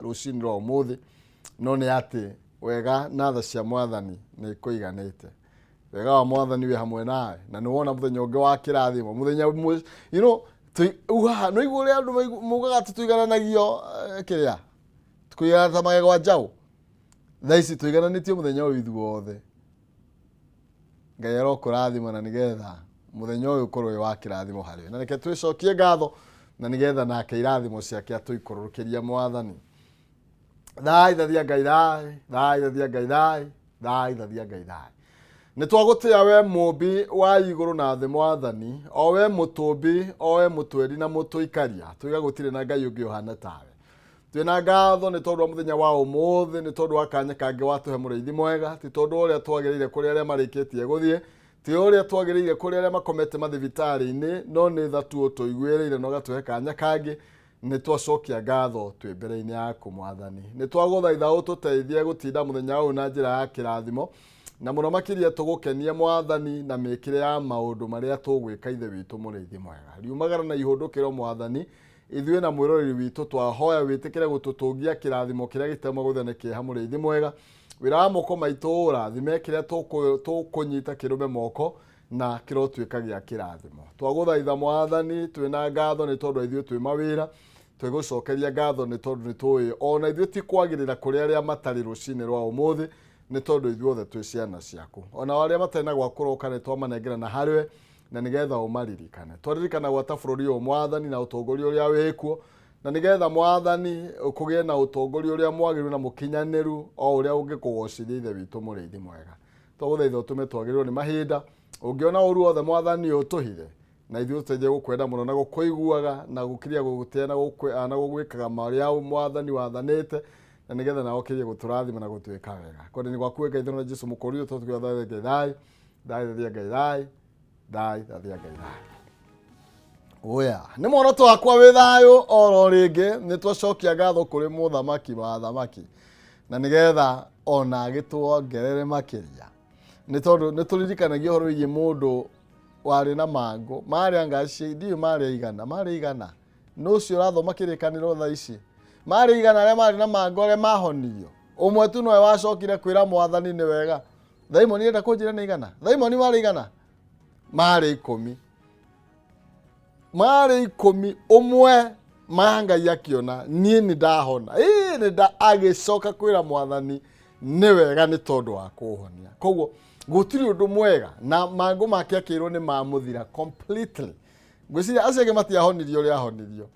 rucini rwa umuthi no nĩ atĩ wega na tha cia mwathani nĩ kũiganĩte. Wega wa mwathani wĩ hamwe nawe na nĩ wona mũthenya ũngĩ wa kĩrathimo mũthenya you know uha no igũrĩa andũ mugaga atĩ tũigananagio kĩrĩa tũkũigana ta magego njaũ thaa ici tũigananĩtio mũthenya ũyũ ithuothe. Ngai arokũrathima na nĩgetha mũthenya ũyũ ũkorwo wĩ wa kĩrathimo harĩ na reke twĩcokie ngatho na nĩgetha nake irathimo ciake atũikũrũkĩria mwathani. Thai thathia Ngai thai, thai thathia Ngai thai, thai thathia Ngai thai. Nĩ twagũtĩĩa we mũmbi wa igũrũ na thĩ mwathani, o we mũtũmbi, o we mũtweri na mũtũikaria, tũiga gũtirĩ na Ngai ũngĩ ũhana tawe. Twĩna ngatho nĩ tondũ wa mũthenya wa ũmũthĩ, nĩ tondũ wa kanya kangĩ watũhe mũrĩithi mwega, ti tondũ ũrĩa twagĩrĩire kũrĩ arĩa marĩkĩtie gũthiĩ, ti ũrĩa twagĩrĩire kũrĩ arĩa makomete mathibitarĩ-inĩ, no nĩ tha tu ũtũiguĩrĩire na ũgatũhe kanya kangĩ. Nĩ twacokia ngatho twĩ mbere-inĩ yaku mwathani. Nĩ twagũthaitha ũtũteithie gũtinda mũthenya ũyũ na njĩra ya kĩrathimo na mũno makĩria tũgũkenia mwathani na mĩkĩre ya maũndũ marĩa tũgwĩka ithe witũ mũrĩithi mwega. Riumagara na ihũndũkĩro mwathani, ithuĩ na mwĩroreri witũ twahoya wĩtĩkĩre gũtũtũngia kĩrathimo kĩrĩa gĩtemagũthane kĩeha mũrĩithi mwega. Wĩra wa moko maitũ ũrathime kĩrĩa tũkũnyita kĩrũme moko na kĩrotuĩka gĩa kĩrathimo. Twagũthaitha mwathani twĩna ngatho nĩ tondũ ithuĩ twĩ mawĩra, twĩgũcokeria ngatho nĩ tondũ nĩ tũĩ ona ithuĩ ti kwagĩrĩra kũrĩ arĩa matarĩ rũcinĩ rwa ũmũthĩ nĩ tondũ ithuothe twĩ ciana ciaku. Ona arĩa matarĩ na gwa kũroka nĩ twamanengerana harĩwe na nĩgetha ũmaririkane. Twaririkana gwata bũrũri ũyũ mwathani na ũtongoria ũrĩa wĩkuo na nĩgetha mwathani ũkũgĩe na ũtongoria ũrĩa mwagĩrĩru na mũkinyanĩru o ũrĩa ũngĩkũgocithia ithe witũ mũrĩithi mwega. Twagũthaitha ũtũme twagĩrĩrwo nĩ mahinda, ũngĩona ũru wothe mwathani ũtũhithe na ithuĩ tũteithie gũkwenda mũno na gũkũiguaga na gũkiria gũgũtĩa na gũgwĩkaga marĩa mwathani wathanĩte na nĩgetha na ũkirie gũtũrathima na gũtwĩka wega. Kwenda nĩ gwaku Ngai thĩinĩ wa Jesũ mũkũri ũtũ twĩthiĩ Ngai thai, thai thathia Ngai thai, thai thathia Ngai thai. Oya, nĩ muoroto wakwa wĩ thayũ oro rĩngĩ nĩ twacokia ngatho kũrĩ mũthamaki wa thamaki na nĩgetha ona agĩtuongerere makĩria. Nĩ tondũ nĩ tũririkanagia ũhoro wĩgiĩ mũndũ warĩ na mangũ marĩa ngaci ndiũ marĩa igana no ũcio ũrathoma kĩrĩkanĩro thaa ici marĩa igana arĩa marĩ na mangũ arĩa mahonirio ũmwe tu nowe wacokire kwĩra mwathani nĩ wega. Thaimoni enda kũnjĩra nĩ igana, thaimoni marĩ igana marĩ 10 marĩ 10 ũmwe Ngai akĩona niĩ nĩ ndahona agĩcoka kwĩra mwathani nĩ wega nĩ tondũ wa kũhonia. Koguo gũtirĩ ũndũ mwega na mangũ make akĩrwo nĩ mamũthira completely. Ngwĩciria acio angĩ matiahonirio ũrĩa ahonirio.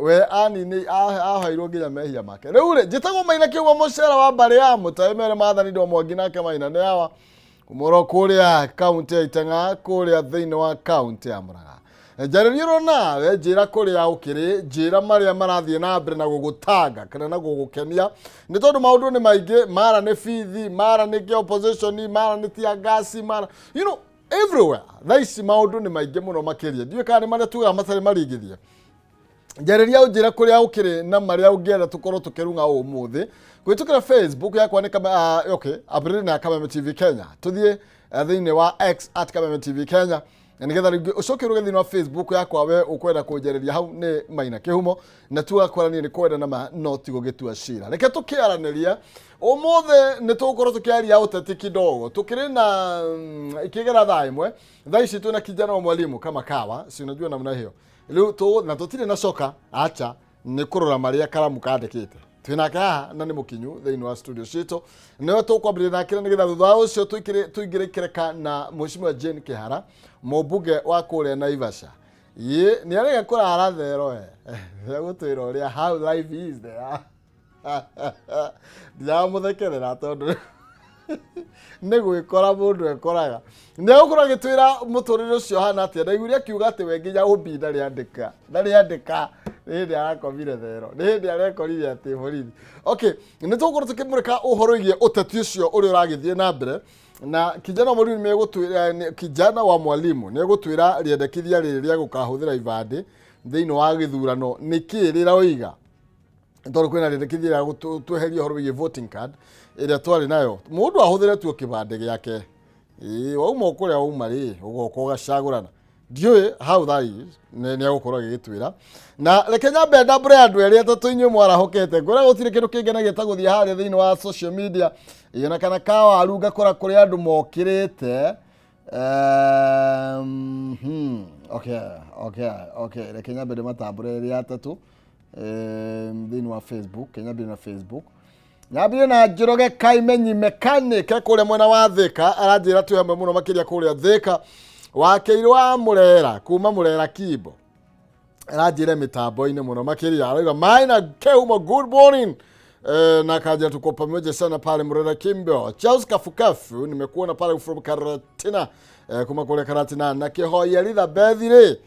We ani ahairwo nginya mehia make. Rĩu rĩ njĩtagwo Maina Kĩgwa mũcera wa mbarĩ ya mũtaemere Maathani ndo Mwangi nake Maina nĩ hawa kumũro kũrĩa kaunti ya Itang'a kũrĩa thĩinĩ wa kaunti ya Mũrang'a. Njarĩrio nawe njĩra kũrĩa ũkĩrĩ njĩra marĩa marathiĩ na mbere na gũgũtanga kana na gũgũkenia nĩ tondũ maũndũ nĩ maingĩ. Mara nĩ bithi, mara nĩ opposition, mara nĩ tia gasi, mara you know everywhere. Thaa ici maũndũ nĩ maingĩ mũno makĩria. Ndiũĩ kana nĩ marĩa tugaga matarĩ maringithie. Njarĩria njĩra kũrĩa ũkĩrĩ na marĩa ũngĩenda tũkorwo tũkĩrunga ũmũthĩ gwĩtũkĩra Facebook yakwa nĩ ambĩrĩria na Kameme TV Kenya. Tũthiĩ thĩinĩ wa X @Kameme TV Kenya. Na nĩgetha rĩngĩ ũcoke thĩinĩ wa Facebook yakwa we ũkwenda kũnjarĩria hau nĩ Maina Kĩhumo na tugakorania nĩ kwenda na no ti gũgĩtua cira. Reke tũkĩaranĩria ũmũthĩ nĩ tũgũkorwo tũkĩaria ũteti kidogo. Tukĩrĩ na ikĩgera thaa ĩmwe thaa ici twĩna kijana wa mwalimu kama kawa si unajua namna hiyo. Rĩu na tũtirĩ na coka acha nĩ kũrora marĩa karamu kandĩkĩte. Twĩnake haha na nĩ mũkinyu thĩinĩ wa studio citũ nĩwe tũkwambĩrĩria nake nĩgetha thutha ũcio tũingĩre kĩreka na Mheshimiwa Jane Kĩhara mũmbunge wa kũrĩa Naivasha. Nĩ arega kũrara thero gũtwĩra ũrĩa how life is there. Ndiramũthekerera tondũ nĩ gwĩkora mũndũ ekoraga nĩ gũkorwo agĩtwĩra mũtũrĩre ũcio hana atĩa. Ndaiguire akiuga atĩ we nginya ũmbi ndarĩandĩka nĩ hĩndĩ arakomire thero, nĩ hĩndĩ arekorire atĩ borithi. Okay, nĩ tũgũkorwo tũkĩmũrĩka ũhoro wĩgiĩ ũteti ũcio ũrĩa ũragĩthiĩ na mbere na kijana wa mwalimu nĩ egũtwĩra rĩendekithia rĩrĩ rĩa gũkahũthĩra ibandĩ thĩinĩ wa gĩthurano nĩkĩ rĩra oiga. Tondũ kwĩna rĩendekithia rĩa gũtweheria ũhoro wĩgiĩ voting card ĩrĩa twarĩ nayo. Mũndũ ahũthĩre tu kĩbandĩ gĩake wauma kũrĩa wauma rĩ ũgoka ũgacagũrana ndiwe how that is ne agukora gigitwira na reke nyambe ndambure andu eri atatu inyu mwarahokete ngora gutire kindu kingenagia ta guthia haria thiini wa social media iona kana kawa arunga kora kuri andu mokirite okay reke nyambe ndimatambure eri atatu thiini wa Facebook kenyambe na Facebook nyambire na Njoroge Kaimenyi mechanic kuria mwena wa Thika aranjira tu hamwe muno makiria kuria Thika wakeirwo wa Murera kuma Murera Kibo aranjire mitambo-ini muno makiria arauga Maina Kehumo good morning na kaja tuko pamoja sana pale Murera Kimbo. Charles Kafukafu nimekuona pale from Karatina kuma kule Karatina na Kihoya Elizabeth ri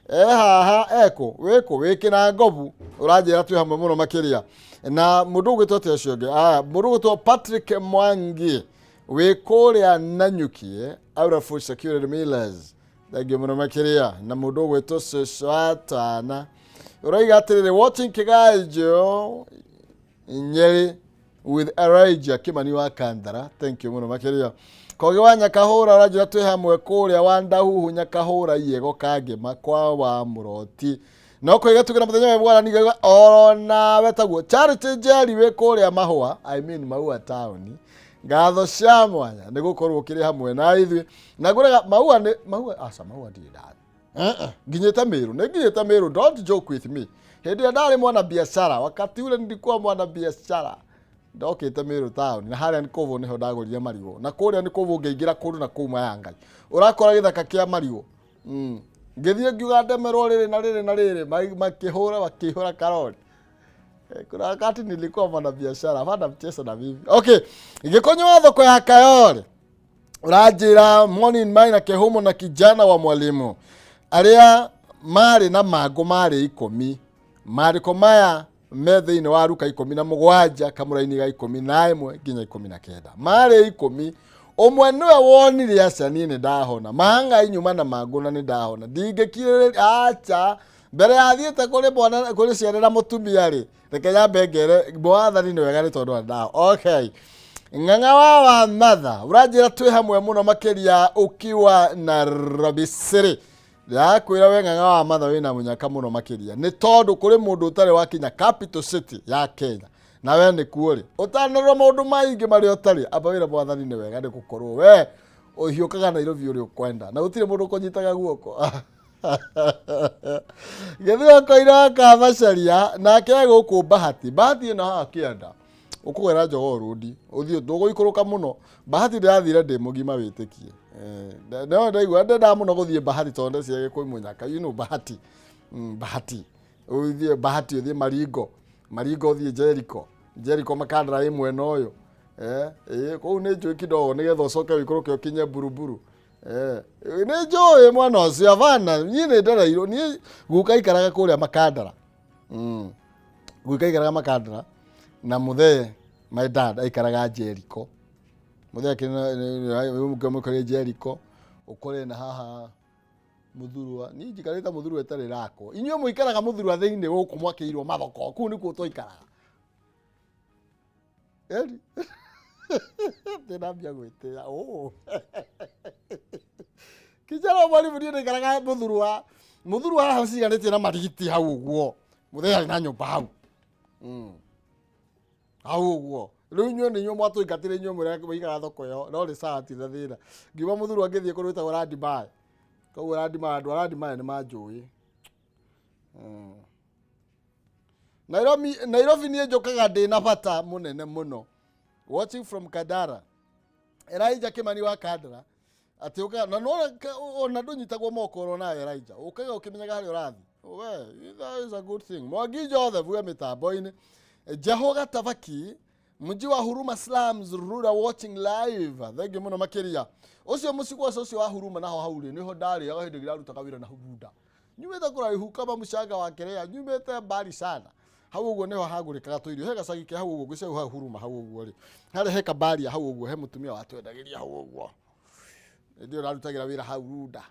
haha eko weko wekina ngobu uranjira tu hamwe muno makiria na mudugu tote yashoge mudugu to Patrick Mwangi wekuria Nanyukie out of Food Security Millers dagyo muno makiria na mudugu to Swatana uraiga atirire watching Kigajo Nyeri with Araija Kimani wa Kandara. Thank you muno makiria koge wa Nyakahura urajira tu hamwe kuria Wandahuhu Nyakahura yego kage makwa wa Muroti no ko igatugira muthenya we bwana niga ona wetagwo Charity Jerry we kuria Mahua Mahua town ngatho cia mwanya nigukorwo kiri hamwe na ithui na ngurega Mahua ndi dad nginyeta Meru don't joke with me hindi ndari mwana biashara wakati ule nilikuwa mwana biashara ndokite Meru town na haria ni kovo niho ndagurire marigo na kuria ni kovo ngeingira kundu na kuma yangai urakora githaka kia marigo ngithie ngiuga ndemerwo riri na riri makihura karori kuna wakati nilikuwa mwana biashara hapana mchezo na mimi okay ingekonywa thoko ya Kayole urajira morning Maina Kehumo na kijana wa mwalimu aria mari na mago mari 10 mariko maya methe-ini wa ruka 17 kamuraini ga 11 nginya 19 mari 10 omwe niwe wonire aca nini ndahona mahanga inyuma na maguna ni ndahona ndingekire acha mbere athiete kuri bwana kuri ciarera mutumia ri reke nyambe ngere mwathani ni wega ni tondu ndao okay ng'ang'a wa matha urajira twi hamwe muno makiria ukiwa na Robisiri ya kwira we ng'ang'a wa matha wina munyaka muno makiria ni tondu kuri mundu utari wakinya capital city ya Kenya na we ni kuori utanarwo maundu maingi mari otari aba wira mwathani ni wega ni gukorwo we uhiukaga Nairobi uri ukwenda na utire mundu kunyitaga guoko gethio koira ka bacaria na ke guku bahati no ha kienda ukugera Njogo Road uthio ndugu ikuruka muno bahati ndathire ndi mugima witikie no ndaigua ndenda muno guthie bahati tonde ciege kwi munyaka bahati uthie bahati uthie Maringo uthie Jericho makandara imwe noyo kou ni njui kidogo nigetha ucoke wikuruke ukinye Buruburu ni njui mwana ucio avana nyine ndarairo ni guka ikaraga kuria makandara guka ikaraga makandara na muthe my dad aikaraga Jericho muthe kina Jericho ukore na haha muthurwa ni njikarita muthurwa etari rako inyuĩ muikaraga muthurwa thiini guku mwakiirwo mathoko kuu nikuo toikaraga eri ndinambia gwitia kijana mwalimu ni ndikaraga muthurwa haha ciganĩtie na marigiti hau ũguo muthee arĩ na nyũmba hau ũguo rĩu inyuĩ nĩ inyuĩ mwatũingatire inyuĩ mũigaga thoko ĩyo no rĩ sawa ti thĩna ngiuma muthurwa ngĩthiĩ kũndũ gwĩtagwo Randimaĩ koguo Randimaĩ andũ a Randimaĩ nĩ manjũĩ Nairobi niĩ njũkaga ndĩna bata mũnene mũno watching from Kandara Elijah Kimani wa Kandara ati uka na ona ndunyitagwo moko na Elijah ukaga ukimenyaga hari urathi that is a good thing Mwangi Jothe vuga mitambo-ini Jehoga Tavaki mji wa Huruma Slums Rura watching live thegi muno makiria ucio mucigwa ucio wa Huruma naho hauri niho ndari agahinde girarutaga wira na hubunda nyumete kuraihu kama mucanga wa Kerea nyumete mbali sana hau uguo niho hagurikaga tuirio he gacagi ke hau uguo giceu hau Huruma hau uguo ri hari he kabaria hau uguo he mutumia watwendagiria hau uguo ndio narutagira wira hau Runda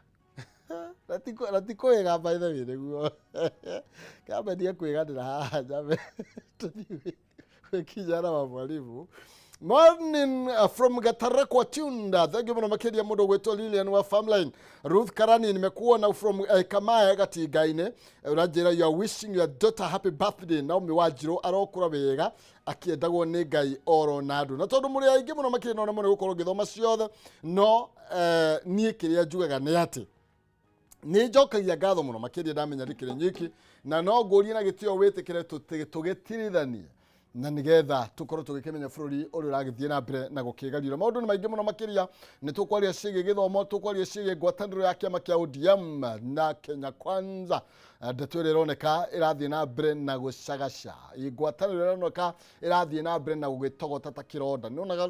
ratiko ega by the way niguo kama ndia kwigandira haha jabe kijana wa mwalimu Morning from Gatarakwa Tunda. Thank you muno makiria mundu gwetwo Lilian wa Farmline. Ruth Karani nimekuona from Kamaya Gatigaine. Urajira you are wishing your daughter happy birthday. Naomi Wanjiru arokura wega akiendagwo ni Ngai oro nadu. Na tondu muri aingi muno makiria no muno gukorwo githoma ciothe no nie kiria njugaga ni ati ni njokagia ngatho muno makiria ndamenya rikire nyiki na no ngurie na gitio witikire tugitirithanie na nigetha tukorwo tugikimenya bururi uri uragithie na mbere na gukigarira maundu ni maingi muno makiria ni tukwaria ciige githomo tukwaria ciige ngwataniro ya kiama kia ODM na Kenya Kwanza ndeto ire ironeka irathie na mbere na gucagaca ngwataniro ironeka irathie na mbere na gugitogota ta kironda ni onaga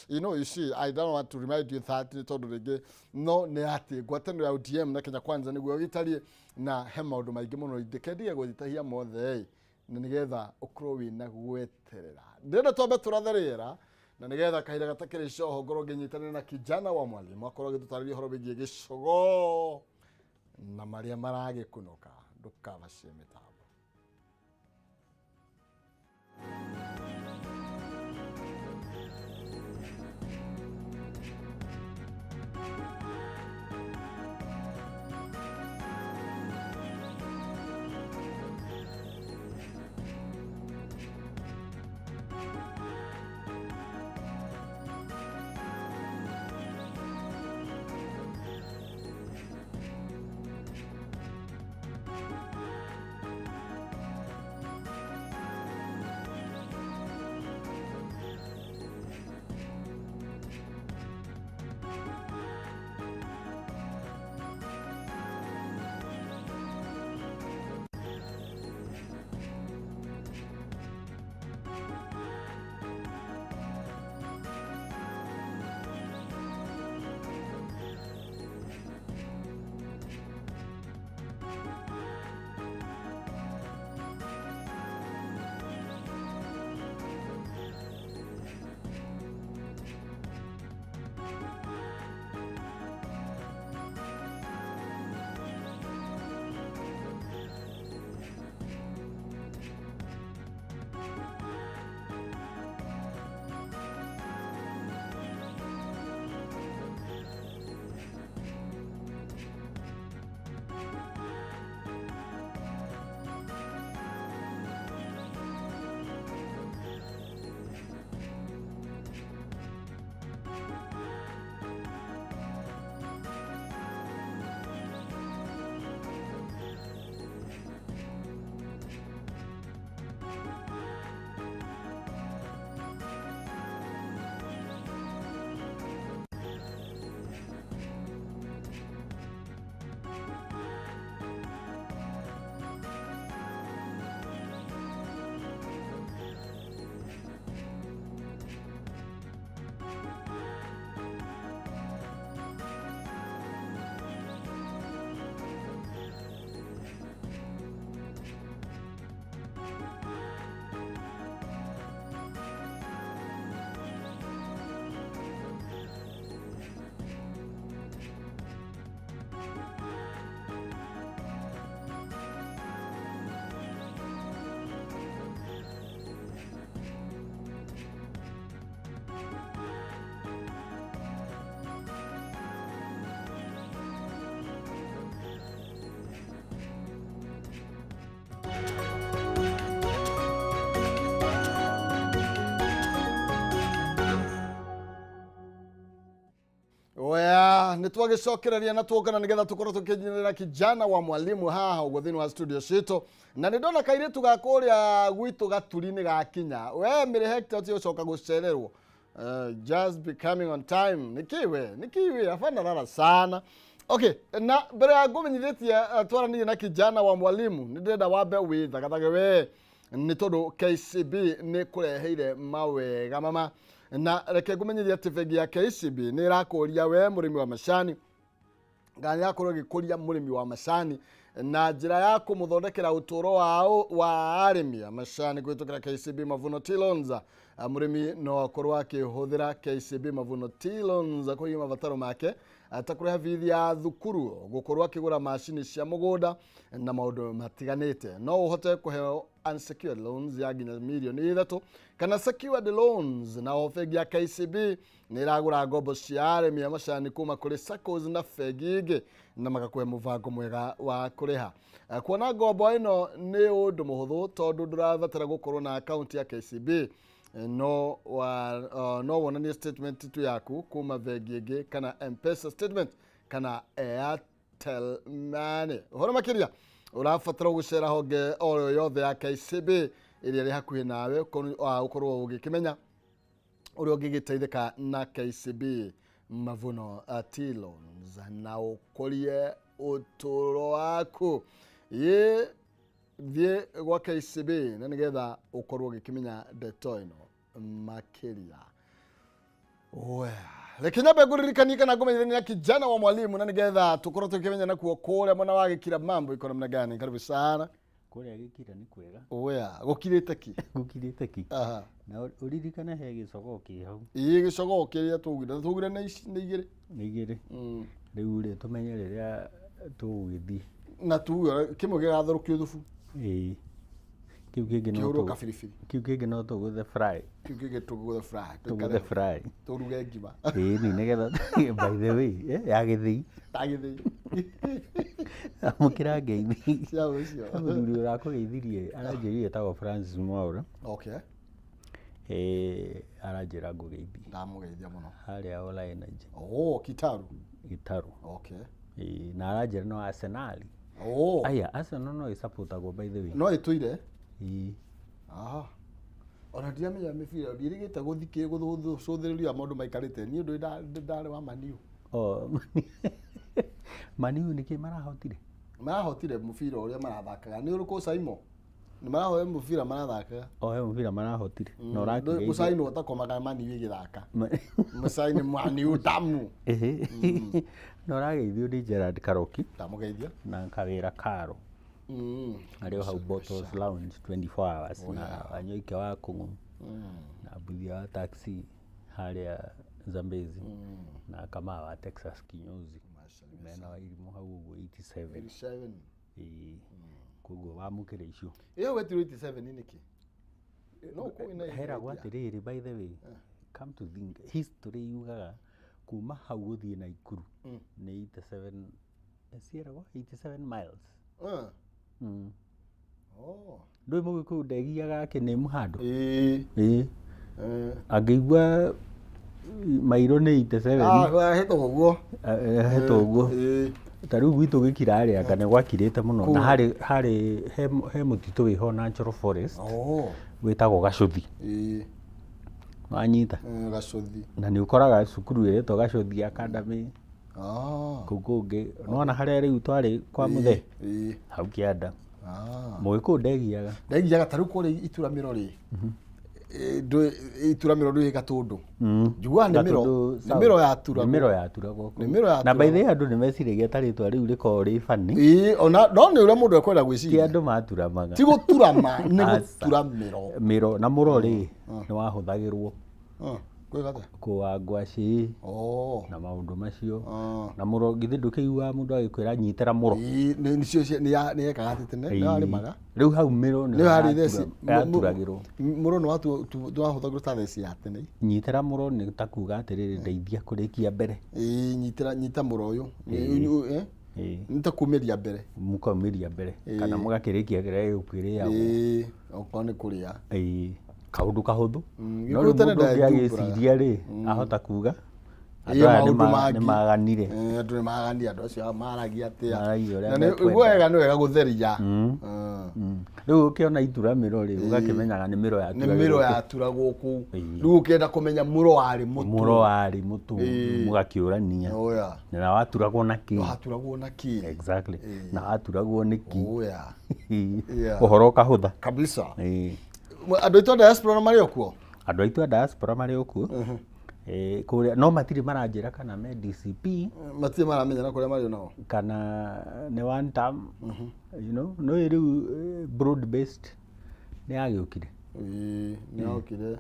you see I don't want to remind you that ni tondu ringi no ni ati ngwataniro ya ODM na Kenya Kwanza niguo gitarie na he maundu maingi muno indikendige guthitahia mothe na nigetha ukorwo wina gweterera ndenda twambe turatherera na nigetha kahinda gatakiri coho ngorwo nginyitana na kijana wa mwalimu akorwo gitutariria horo bigie gicogo na maria maragikunuka ndukavacie mitambo. Nitwagicokereria na tuokana nigetha tukorwo tukinyirira kijana wa mwalimu haha ugo thini wa studio cito na nindona kairitu gakuria gwitu gaturi-ini gakinya we mire hector ti ucoka gucererwo just becoming on time nikiwe afana rara sana. Okay, na mbere ya ngumenyithĩtie twaranirie na kijana wa mwalimu nindenda wambe withagathaga we ni tondu KCB ni kureheire mawega mama na reke ngumenyithia ati bengi ya KCB ni irakuria we murimi wa macani ngani yakorwo gikuria murimi wa macani na njira ya kumuthondekera uturo wa arimi a macani kwitukira KCB Mavuno Tea Loans. Murimi no akorwo akihuthira KCB Mavuno Tea Loans kuhima mabataro make ta kũrĩha bithi ya thukuru, gũkorwo akĩgũra macini cia mũgũnda na maũndũ matiganĩte. No ũhote kũheo unsecured loans ya nginya mirioni 3 kana secured loans, na bengi ya KCB nĩ ĩragũra ngombo cia arĩmi a macani kuma kũrĩ SACCOs na bengi ingĩ na magakũhe mũbango mwega wa kũrĩha. Kuona ngombo ĩno nĩ ũndũ mũhũthũ tondũ ndũrabatara gũkorwo na akaunti ya KCB, no wonanie statement tu yaku kuma bengi ĩngĩ kana M-Pesa statement kana Airtel Money. Ũhoro makĩria ũrabatara gũcera honge o yothe ya KCB ĩrĩa ĩrĩ hakuhĩ nawe ũkorwo ũgĩkĩmenya ũrĩa ũngĩgĩteithĩka na KCB Mavuno T-Loans na ũkũrie ũtũũro waku. Thiĩ gwa KCB na nĩgetha ũkorwo ũgĩkĩmenya ndeto ĩno makĩria. Reke nyambe ngũririkanie kana ngũmenyithania kijana wa mwalimu na nĩgetha tũkorwo tũkĩmenya nakuo kũrĩa mwena wa Gĩkira mambo iko namna gani. Karibu sana. Kũrĩa Gĩkira nĩ kwega. Gũkirĩte ki? Gũkirĩte ki. Na ũririkane he gĩcogo kĩ hau. Gĩcogo kĩrĩa tũgire nĩ igĩrĩ. Nĩ igĩrĩ. Rĩu rĩ tũmenye rĩrĩa tũgũgĩthiĩ. Na tuge kĩmwe gĩgatherũkio thubu. Kiu kĩngĩ no tũgũthe fry. Tũgũthe fry. Tũruge ngima. Nĩgetha by the way ya gĩthĩi. Amũkĩra ngeithi. Mũthuri ũrakũgeithirie aranjĩrire etagwo Francis Mwaũra. Aranjĩra ngũgeithie. Ndamũgeithia mũno. Harĩa Ola Energy. Gĩtarũ. Na aranjĩra no Arsenal. Aya Arsenal no ĩsupportagwo by the way. No ĩtũire? Ona ndiamenya mĩbira ndirigĩte gũthikĩ gũthũthũrĩria maũndũ maikarĩte niĩ ũndũ ndarĩ wa Man U. Man U nĩkĩ marahotire? Marahotire mũbira ũrĩa marathakaga. Nĩ ũrĩkũ Saimo? Nĩ marahoya mũbira marathakaga. He mũbira marahotire. Na ũrakigeithia. Mũcaino ũtakomaga Man U ĩgĩthaka. Mũcaino Man U tamu. Na ũrageithio nĩ Gerard Karoki. Ndamũgeithia. Na Kawĩra Karo. Arĩo hau Bottles Lounge 24 hours na Wanyoike wa Kũng'ũ na Mbuthia wa taxi harĩa Zambezi na Kama wa Texas kinyozi mena wa Irimũ hau ũguo 87. Koguo wamũkĩra icio. Ĩyo wetirwo 87 nĩkĩ? Heragwo atĩrĩrĩ by the way, come to think history yugaga kuma hau gũthiĩ Naikuru nĩ 87 miles. Ndũĩ Mũgĩkũyũ ndegiaga akĩnĩmu handũ. Angĩigua mairo nĩ 87. Hetwo ũguo. Ta rĩu gwitũ Gĩkira arĩa kana gwakirĩte mũno na he mũtitũ wĩho Natural Forest wĩtagwo Gacuthi. Wanyita? Gacuthi. Na nĩ ũkoraga cukuru ĩrĩtwo Gacuthi Academy. Kũu kũngĩ nona harĩa rĩu twarĩ kwa Mũthee hau Kĩanda. Mũgĩkũyũ ndegiaga ta rĩu kũrĩ Ituramĩro rĩ. Ituramĩro ndũĩ Gatũndũ. Njiguaga nĩmĩro yaturagwo. Na by the way andũ nĩmeciragia ta rĩtwa rĩu rĩkoragwo rĩ funny. No nĩ ũrĩa mũndũ ekwenda gwĩciria. Ti andũ maturamaga. Ti gũturama nĩ gũtura mĩro. Na mũro rĩ nĩ wahũthagĩrwo kũwa ngwacĩ na maũndũ macio. Na mũro githĩ ndũkĩiguaga mũndũ agĩkwĩra nyitĩra mũro. Nĩ ekaga atĩ tene nĩ arĩmaga. Rĩu hau mĩro nĩ yaturagĩrwo. Mũro nĩ wahũthagĩrwo ta theci ya tene. Nyitĩra mũro nĩ ta kuuga atĩrĩrĩ ndeithia kũrĩkia mbere. Nyita mũro ũyũ. Nĩ ta kumĩria mbere. Mũkaumĩria mbere kana mũgakĩrĩkia kĩrĩa gĩkwĩrĩagwo. Okorwo nĩ kũrĩa. Kaũndũ kahũthũ. No rĩu mũndũ ũngĩ agĩciria rĩ ahota kuuga andũ aya nĩ maganire. Andũ nĩ maganire, andũ acio maragia atĩa. Na nĩ wega gũtheria. Rĩu ũkĩona Ituramĩro rĩ ũgakĩmenyaga nĩ mĩro yaturagwo kũu. Rĩu ũkĩenda kũmenya mũro warĩ mũtu mũgakĩũrania. Na waturagwo na kĩ. Exactly. Na waturagwo nĩ kĩ. Ũhoro ũkahũtha. Kabisa. Andũ aitũ a diaspora marĩ okuo? Andũ aitũ a diaspora marĩ okuo. Kũrĩa no matirĩ maranjĩra kana me DCP. Matirĩ maramenya na kũrĩa marĩ nao. Kana nĩ one term. You know, no rĩu broad based nĩ yagĩũkire. Nĩ okire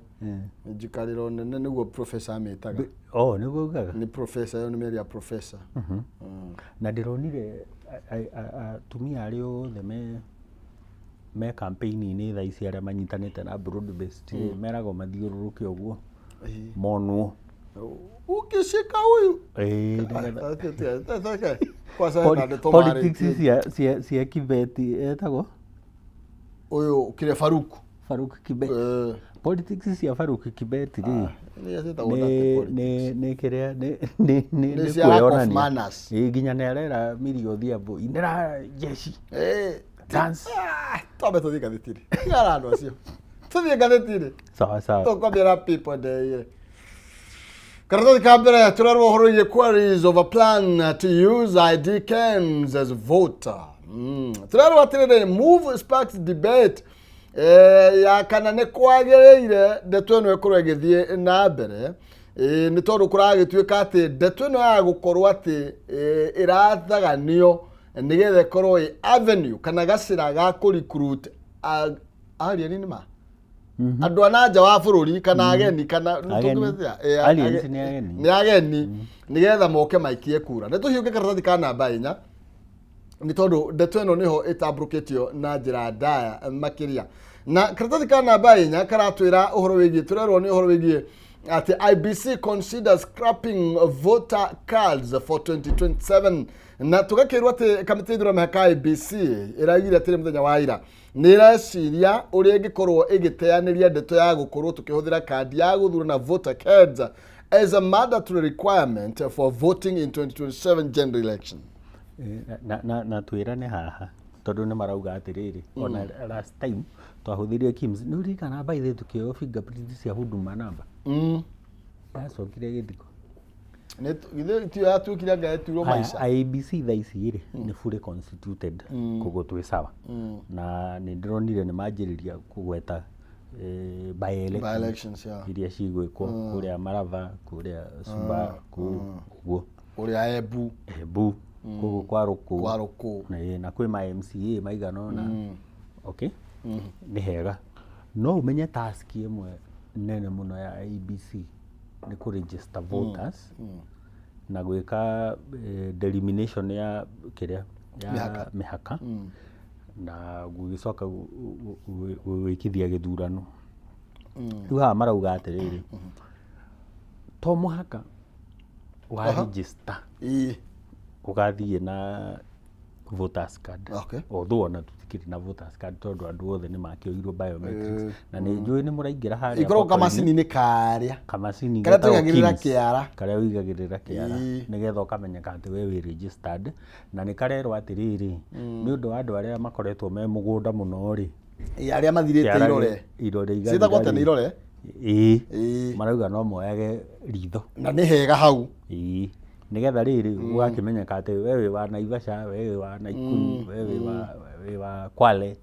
njikarĩro nene nĩguo professor amĩtaga. Nĩguo ugaga Nĩ professor, nĩ mĩaria professor. Na ndĩronire atumia arĩa othe me campaign-inĩ thaa ici arĩa manyitanĩte na broad based meragwo mathiũrũrũke ũguo monwo ukishika huyu politics cia Kibeti etagwo uyu kile Faruk Kibeti politics cia Faruk Kibeti ri nĩ kĩrĩa nĩ kuonania nginya nĩ arera Millie Odhiambo inera jeshi dance tobe tuthie gathitiri ngara andu acio tuthie gathitiri sawa tukwambia people day karatathi ka mbere turarwo horo ye queries of a plan to use ID cards as voter. Turarwo atirire move sparks debate ya kana nĩ kwagĩrĩire ndeto ĩno ĩkorwo ĩgĩthiĩ na mbere nĩ tondũ kũragĩtuĩka atĩ ndeto ĩno ya gũkorwo atĩ ĩrathaganio nĩgetha ĩkorwo avenue kana gacĩra ga kũrecruit ariani nĩma andũ ananja wa bũrũri kana ageni kana nĩ ageni nĩgetha moke maikie kura. Nĩ tũhiũke karatathi ka namba 4 nĩ tondũ ndeto ĩno nĩho ĩtambũrũkĩtio na njĩra ndaya makĩria. Na karatathi ka namba 4 karatwĩra ũhoro wĩgiĩ tũrerwo nĩ ũhoro wĩgiĩ atĩ IBC considers scrapping voter cards for 2027 na tũgakĩrwo atĩ kamĩtĩ ithurano mĩhaka IBC ĩraugire atĩ mũthenya wa ira nĩ ĩreciria ũrĩa ĩngĩkorwo ĩgĩteanĩria ndeto ya gũkorwo tũkĩhũthĩra kandi ya gũthurana voter cards as a mandatory requirement for voting in 2027 general election. Na twĩrane haha tondũ nĩ marauga atĩrĩrĩ ona last time twahũthĩrire KIMS nĩ ũririkana by the tukĩoya fingerprint cia huduma namba yacokire gĩthiko nĩ yatuĩkire ngaetirwo maica. IBC thaa ici rĩ nĩ fully constituted koguo twĩ sawa na nĩ ndĩronire nĩ manjĩrĩria kũgweta by elections iria cigwĩkwo kũrĩa Marava kũrĩa Suba kũguo kũrĩa Embu kũguo Kwarũkũ na kwĩ ma MCA maigana ũna okay nĩ hega no ũmenye task ĩmwe nene mũno ya IBC nĩ kũregister voters na gwĩka delimitation ya kĩrĩa ya mĩhaka na gũgĩcoka gwĩkithia gĩthurano. Rĩu haha marauga atĩrĩrĩ to mũhaka wa register ũgathiĩ na voters card although ona tũtikĩrĩ na voters card tondũ andũ othe nĩ makĩoirwo biometrics na nĩ njũĩ nĩ mũraingĩra harĩa ikorwo kamacini-inĩ karĩa kamacini karĩa tũigagĩrĩra kĩara karĩa ũigagĩrĩra kĩara nĩgetha ũkamenyeka atĩ we wĩ registered na nĩ karerwo atĩrĩrĩ nĩ ũndũ wa andũ arĩa makoretwo me mũgũnda mũno rĩ arĩa mathirĩte irore citagwo atĩ nĩ irore marauga no moyage ritho na nĩ hega hau nĩgetha rĩrĩ ũgakĩmenyeka atĩ we wĩ wa Naivasha we wĩ wa Naikuru we wĩ wa Kwale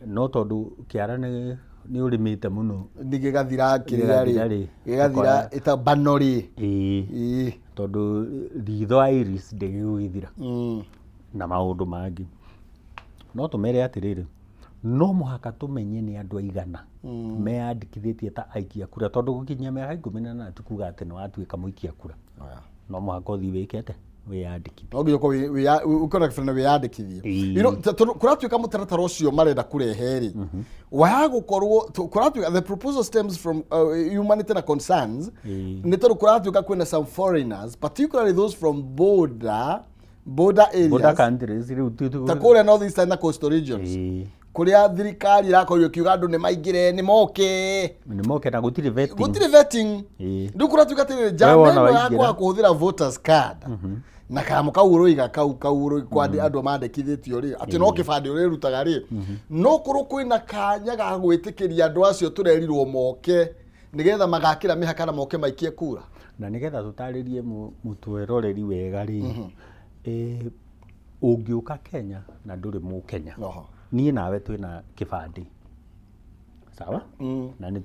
no tondũ kĩara nĩ ũrĩmĩte mũno gĩgathira kĩrĩa rĩ gĩgathira ĩtabano rĩ tondũ ritho iris ndĩgĩgũgĩthira na maũndũ mangĩ no tũmere atĩrĩrĩ no mũhaka tũmenye nĩ andũ aigana meyandĩkithĩtie ta aikia kura tondũ gũkinyia mĩaka 18 tikuga atĩ nĩ watuĩka mũikia kura no mũhaka ũthiĩ wĩkĩte wĩyandĩkithie no nginya ũkorwo kĩbĩrĩna wĩyandĩkithie kũratuĩka mũtaratara ũcio marenda kũrehe rĩ waya gũkorwo kũratuĩka the proposal stems from humanitarian concerns nĩ tondũ kũratuĩka kwĩna some foreigners particularly those from border areas border countries ta kũrĩa north eastern na coastal regions kũrĩa thirikari irakorwo ikiuga andũ nĩ maingĩre nĩ moke na gũtirĩ vetting rĩu kũratuĩka atĩ njamba yakwa kũhũthĩra voters card na kamo kau ũrũiga kau kwa andũ mandĩkithĩtio rĩ atĩ no kĩbandĩ ũrĩrutaga rĩ no kũrũ kwĩna kanya ga gwĩtĩkĩria andũ acio tũrerirwo moke nĩgetha magakĩra mĩhaka na moke maikie kura na nĩgetha tũtarĩrie mũtweroreri wega rĩ ũngĩũka Kenya na ndũrĩ Mũkenya niĩ nawe twĩna kĩbandĩ sawa na nĩ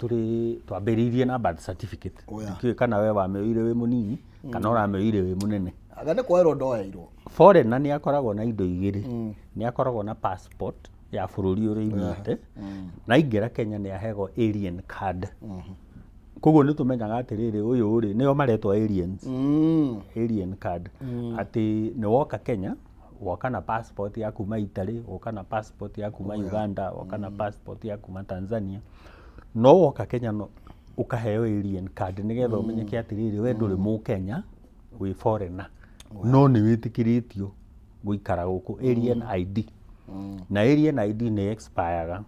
twambĩrĩirie na birth certificate ndiũĩ kana we wamĩoire wĩ mũnini kana ũramĩoire wĩ mũnene aga nĩ kwerwo ndoyairwo foreigner nĩ akoragwo na indo igĩrĩ nĩ akoragwo na passport ya bururi uri imite na ingera Kenya ni ahego alien card koguo ni tumenyaga atiriri uyu uri nio maretwa aliens alien card ati ni woka Kenya woka na passport ya kuma Italy woka na passport ya kuma Uganda woka na passport ya kuma Tanzania no woka Kenya no ukaheo alien card nigetha umenyeke atiriri we nduri mu Kenya wi foreigner no ni witikiritio guikara guku alien ID na alien ID ni expire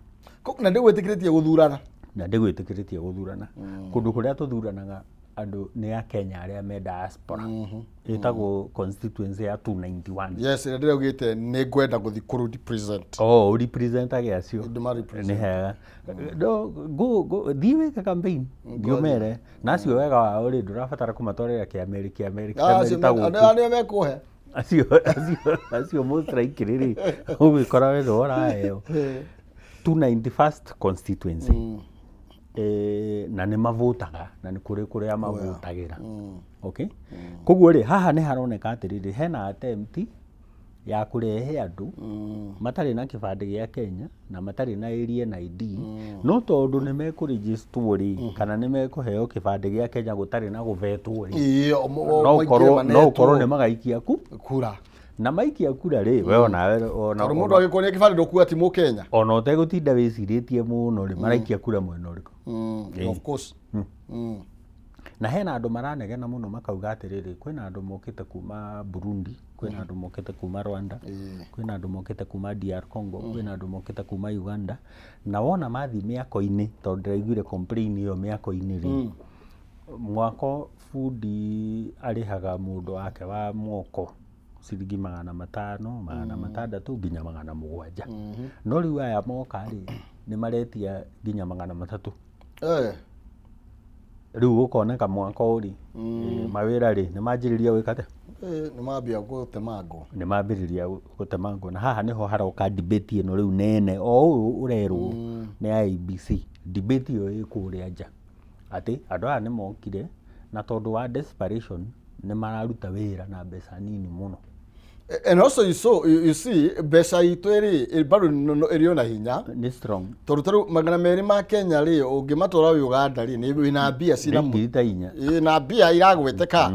na ndigwitikiritio guthurana na ndigwitikiritio guthurana kundu kuria tuthuranaga andu ni a Kenya aria me diaspora itagwo constituency ya 291 yes na ndirugite ni ngwenda guthi ku represent represent agiacio ni hega go thiwe ka campaign diomere nacio wega wa uri ndurabatara kumatwarira ki America tagwo ani mekuhe acio mustrike riri ugikora we ndoraheo 291st constituency na ni mavotaga na ni kuria mavotagira okay koguo ri haha ni haroneka atiriri hena attempt ya kurehe andu matari na kibande gia Kenya na matari na alien ID no tondu ni mekuregister ri kana ni mekuheo kibande gia Kenya gutari na guvetwo ri no korwo ni magaikia kura na maikia kura ri we ona mundu agikonia kibande ndokuga ti mu Kenya ona utegutinda wiciritie muno ri maraikia kura mwena uriku of course na hena andu maranegena muno makauga atiriri kwina andu mokite kuma Burundi kwina andu mokite kuma Rwanda kwina andu mokite kuma DR Congo kwina andu mokite kuma Uganda na wona mathi miako-ini tondu ndiraiguire complain iyo miako-ini ri mwako fundi arihaga mundu wake wa mwoko ciringi 500 600 nginya 700 no riu aya moka ri ni maretia nginya 300 riu ukoneka mwaka uri mawira ri ni manjiriria wikate ni mambia gutemango na haha niho haroka debate ino riu nene o urerwo ni IBC debate iyo ikuria nja ati andu aya ni mokire na tondu wa desperation ni mararuta wira na mbeca nini muno. And also you see mbeca itu iri bado iri ona hinya ni strong toru magana meri ma Kenya ri ungimatwara Uganda ri ni na bia cira ngitainya na bia iragweteka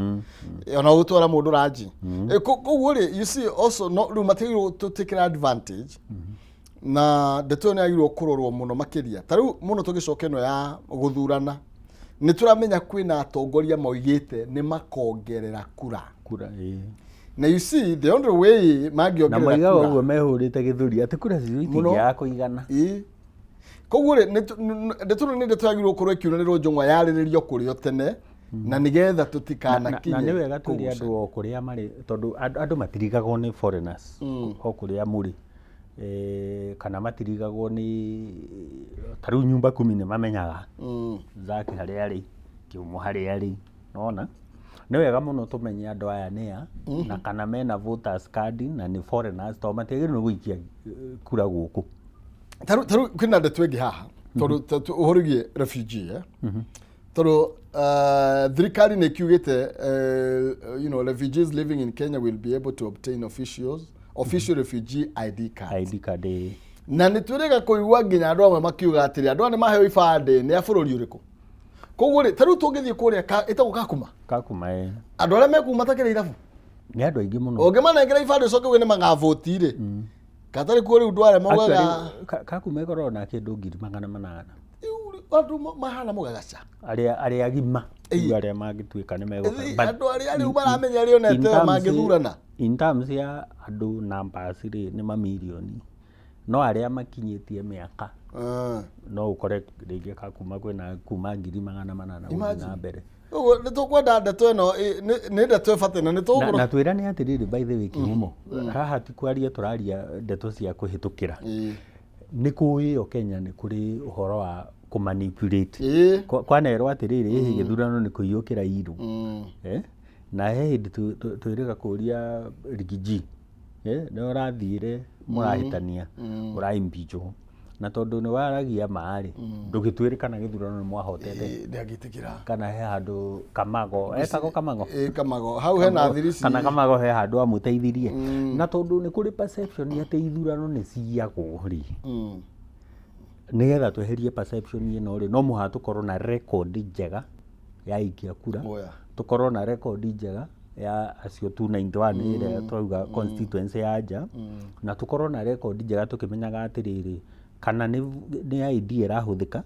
ona gutwara mundu raji koguo ri you see also no ru material to take advantage na ndeto ni agirwo kurorwo muno makiria taru muno tugicokeno ya guthurana ni turamenya kwina atongoria moigite ni makongerera kura na you see the only way magiongerera kura na maiga uguo mehurite githuri ati kura citu ya kuigana koguo ndeto ni ndeto agirwo kurwo kiunaniro njungwa yariririo kurio tene na nigetha tutikana kinye na ni wega turi andu o kuria mari tondu andu matirigagwo ni foreigners o kuria muri kana matirigagwo ni taru nyumba 10 ni mamenyaga zake haria ri kiumo haria ri nona ni wega muno tumenye andu aya nia na kana mena voters card na ni foreigners to matigire no guikia kura guku taru kwina ndeto ingi haha tondu uhorigie refugee tondu thirikari ni kiugite refugees living in Kenya will be able to obtain official refugee ID card na nitwirega kuigua nginya andu amwe makiuga atiri andu ane maheo ibande ni a bururi uriku koguo ri taru tungithie kuria itago kakuma andu aria mekuma takire irabu ni andu aingi muno ungimanengera ibande coke we ni magavoti ri katari ku riu ndware maugaga kakuma igoro na kindu 800 andu mahana mugagaca aria agima aria mangituika ni meguka andu aria riu maramenya ri onete mangithurana in terms ya andu numbers ri ni mamilioni no aria makinyitie miaka no ukore ringi kakuma kwina kuma 800 na mbere ugo nitukwenda ndeto ino ni ndeto fatena nituguru na twira ni atiriri by the way kihumo haha ti kwaria turaria ndeto cia kuhitukira ni kuio Kenya ni kuri uhoro wa kumanipulate kwanerwo atiriri hihi githurano ni kuiyukira iru na hindi twirega kuria rigiji ni urathire murahitania uraimpicho na tondu ni waragia maari ndugitwire kana githurano ni mwahotete ndagitikira kana he handu Kamago etagwo Kamago Kamago hau hena thirisi kana Kamago he handu amuteithirie na tondu ni kuri perception ati ithurano ni ciagwo ri nigetha tweherie perception ino ri no muha tukorwo na record njega ya ikia kura tukorwo na record njega ya acio 291 ire twauga constituency ya nja na tukorwo na record njega tukimenyaga atiriri kana ni ID irahuthika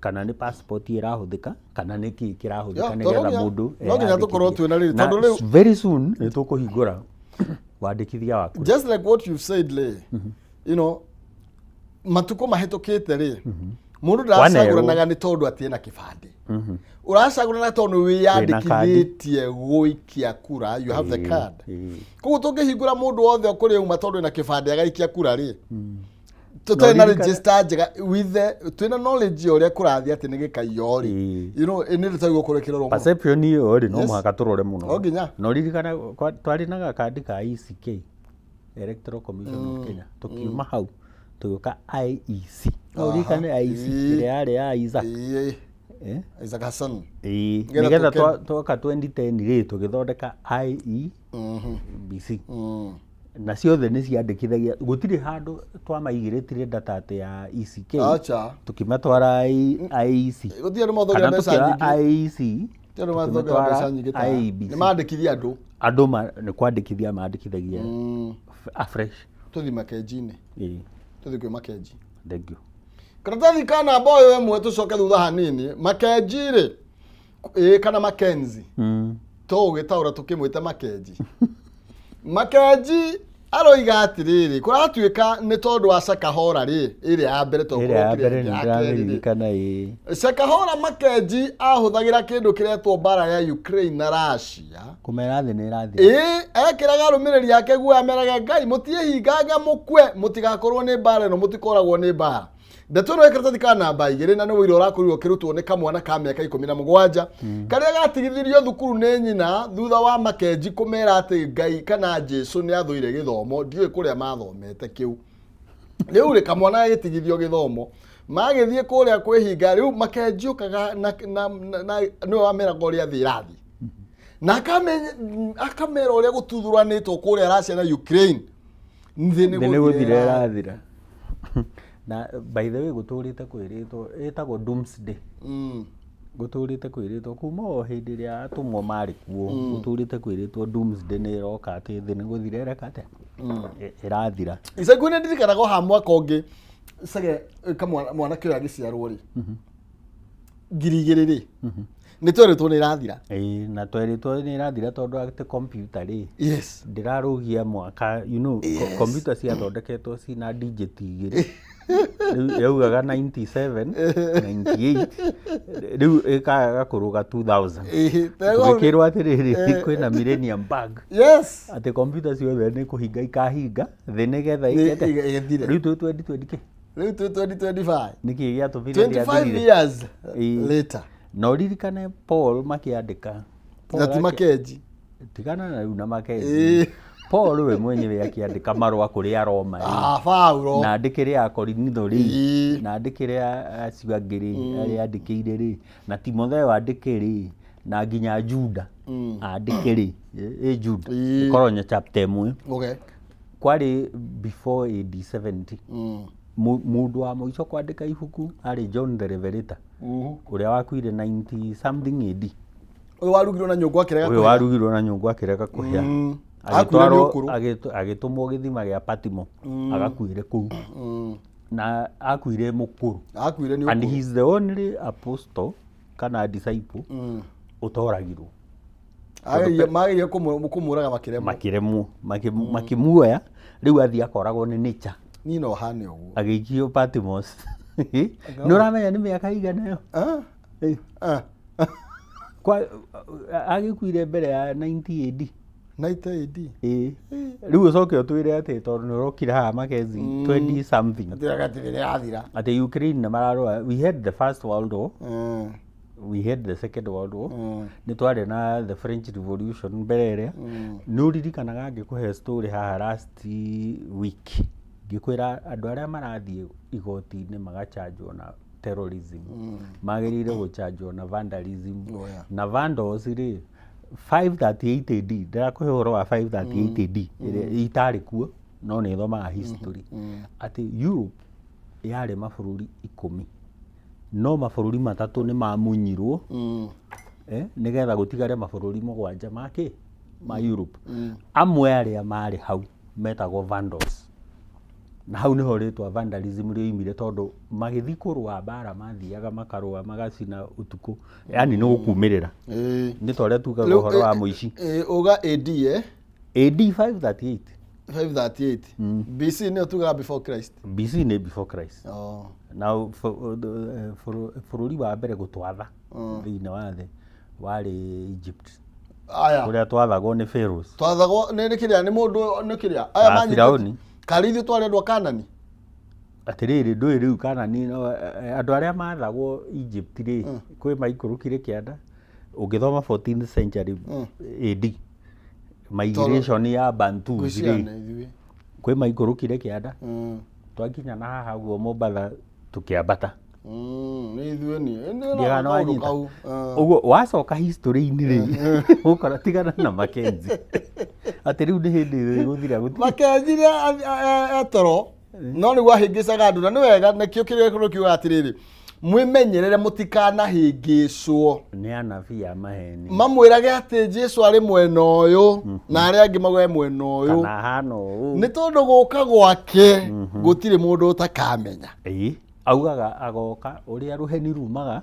kana ni passport irahuthika kana ni ki kirahuthika nigetha mundu no nginya tukorwo twina riri tondu riu very soon ni tukuhingura wandikithia waku just like what you said le you know matuko mahetukite ri mundu ndacaguranaga ni tondu atie na kibandi uracagurana tondu wiyandikithitie guikia kura you have the card kugu tungihingura mundu wothe okuri uma tondu na kibandi agaikia kura ri tutena register njega with the twina knowledge uria kurathia ati ni gikaio ri you know ni tutagwo kurekerwo perception iyo ri no muhaka turore muno oginya no ririkana twari na kandi ka ECK Electoral Commission of Kenya tukiuma hau tugoka IEC no ririkana IEC ile yale ya Isaac Isaac Hassan nigetha twoka 2010 ri tugithondeka IEBC na ciothe ni ciandikithagia gutiri handu twamaigirĩtire data ati ya ECK tukimatwara IEC gutiri mothogira mbeca nyingi IEC tero mothogira mbeca nyingi ta ni mandikithia andu ni kwandikithia mandikithagia afresh tuthi makenji-ini tuthi kwi makenji thank you karatathi kana boyo we mwe tucoke thutha hanini makenji ri kana Makenzi to gitaura tukimwita makenji Makenji aroiga atiriri kuratuika ni tondu wa Shakahora ri iri ya mbere to kurikana Shakahora Makenji ahuthagira kindu kiretwo bara ya Ukraine na Russia kumera thi ni irathi ekiraga rumiriri yake guo meraga Ngai mutiehingaga mukwe mutigakorwo ni bara no mutikoragwo ni bara ndeto no ekaratathi kana namba 2 na ni wiro urakorirwo kirutwo ni kamwana ka miaka 17 karia gatigithirio thukuru ni nyina thutha wa Makenji kumera ati Ngai kana Jesu ni athuire githomo ndiwe kuria mathomete kiu riu ri kamwana gitigithio githomo magithie kuria kwihinga riu Makenji ukaga na ni wamera goria thirathi na akamera uria gututhuranitwo kuria Russia na Ukraine nthini guthira irathira na by the way guturite kwiritwo etagwo doomsday guturite kwiritwo kuma o hindi ria atumwo mari kuo guturite kwiritwo doomsday ni iroka ati thi ni guthira kate irathira isa kwene ndirikanaga ha mwaka ungi sage kamwana kio agiciarwo ri ngirigiriri ni tweritwo ni irathira na tweritwo ni irathira tondu ati computer ri yes ndirarugia mwaka you know computer cia thondeketwo cina digit igiri yaugaga 97 98 riu ikaga kuruga 2000 tukirwa atiriri kwina millennium bug yes ati computer ciothe ni kuhinga ikahinga thi nigetha ikete riu 2020 ke riu 2025 niki gia tuvire 25 years later no ririkane Paul makiandika ati Makenji tigana na riu na Makenji Paul we mwenyewe akiandika marua kuri Aroma Paulo na andikire ya Korinitho ri na andikire acio angiri aria andikire ri na Timotheo andikire na nginya Juda andikire Juda Koronya chapter 1 okay kwari before AD 70 mundu wa muico kwandika ibuku ari John the Revelator uria wakuire 90 something AD uyu warugirwo na nyungu akirega kuhia uyu warugirwo na nyungu akirega kuhia agitumwo githima gia Patimo agakuire kuu na akuire mukuru and he is the only apostle kana disciple utoragirwo magiye kumuraga makiremwo makimuoya riu athi akoragwo ni nature nino hane uguo agikio Patmos no ramenya ni miaka igana yo kwa agikuire mbere ya 90 AD 90 AD riu ucoke utwire ati tondu ni urokira ha Makenzi 20 something ati Ukraine na mararua we had the first world war we had the second world war ni twari na the French revolution mbere ni uririkanaga ngikuhe story haha last week ngikwira andũ arĩa marathiĩ igoti-inĩ magachanjwo na terrorism magĩrĩire gũchanjwo na vandalism na vandals rĩ 538 AD ndĩrakũhe ũhoro wa 538 AD ĩrĩa itarĩ kuo no nĩ thomaga history atĩ Europe yarĩ mabũrũri 10 no mabũrũri 3 nĩ mamunyirwo nĩgetha gũtigare mabũrũri 7 ma Europe amwe arĩa marĩ hau metagwo vandals na hau niho rĩtwa vandalism rĩoimire tondũ magĩthiĩ kũrũa mbara mathiaga makarũa magacina ũtukũ yani nĩ gũkumĩrĩra nĩ ta ũrĩa tugaga ũhoro wa mũici uga AD AD 538 BC nĩ tugaga before Christ BC nĩ before Christ na bũrũri wa mbere gũtwatha thĩinĩ wa thĩ warĩ Egypt kũrĩa twathagwo nĩ Pharaohs twathagwo nĩ kĩrĩa nĩ mũndũ nĩ kĩrĩa aya manyitwo Karithu twarendwo Kanani atĩrĩrĩ ndũĩ rĩu Kanani andũ arĩa mathagwo Egypt rĩ kwĩ maikũrũkire kĩanda ũngĩthoma 14th century AD migration ya Bantus rĩ kwĩ maikũrũkire kĩanda twakinya na haha guo Mombatha tũkĩambata nĩ ithuĩ nĩ ũguo wacoka history-inĩ rĩ ũkora tigana na Mackenzie atĩ rĩu nĩ hĩndĩ gũthira Mackenzie etoro no nĩguo ahĩngĩcaga andũ na nĩ wega nĩkĩo kĩrĩa kiuga atĩrĩrĩ mwĩmenyerere mũtikanahĩngĩcwo nĩ anabii a maheni mamwĩrage atĩ Jesũ arĩ mwena ũyũ na arĩa angĩ magwe mwena ũyũ kana hana ũũ nĩ tondũ gũka gwake gũtirĩ mũndũ ũtakamenya augaga agoka ũrĩa rũheni rumaga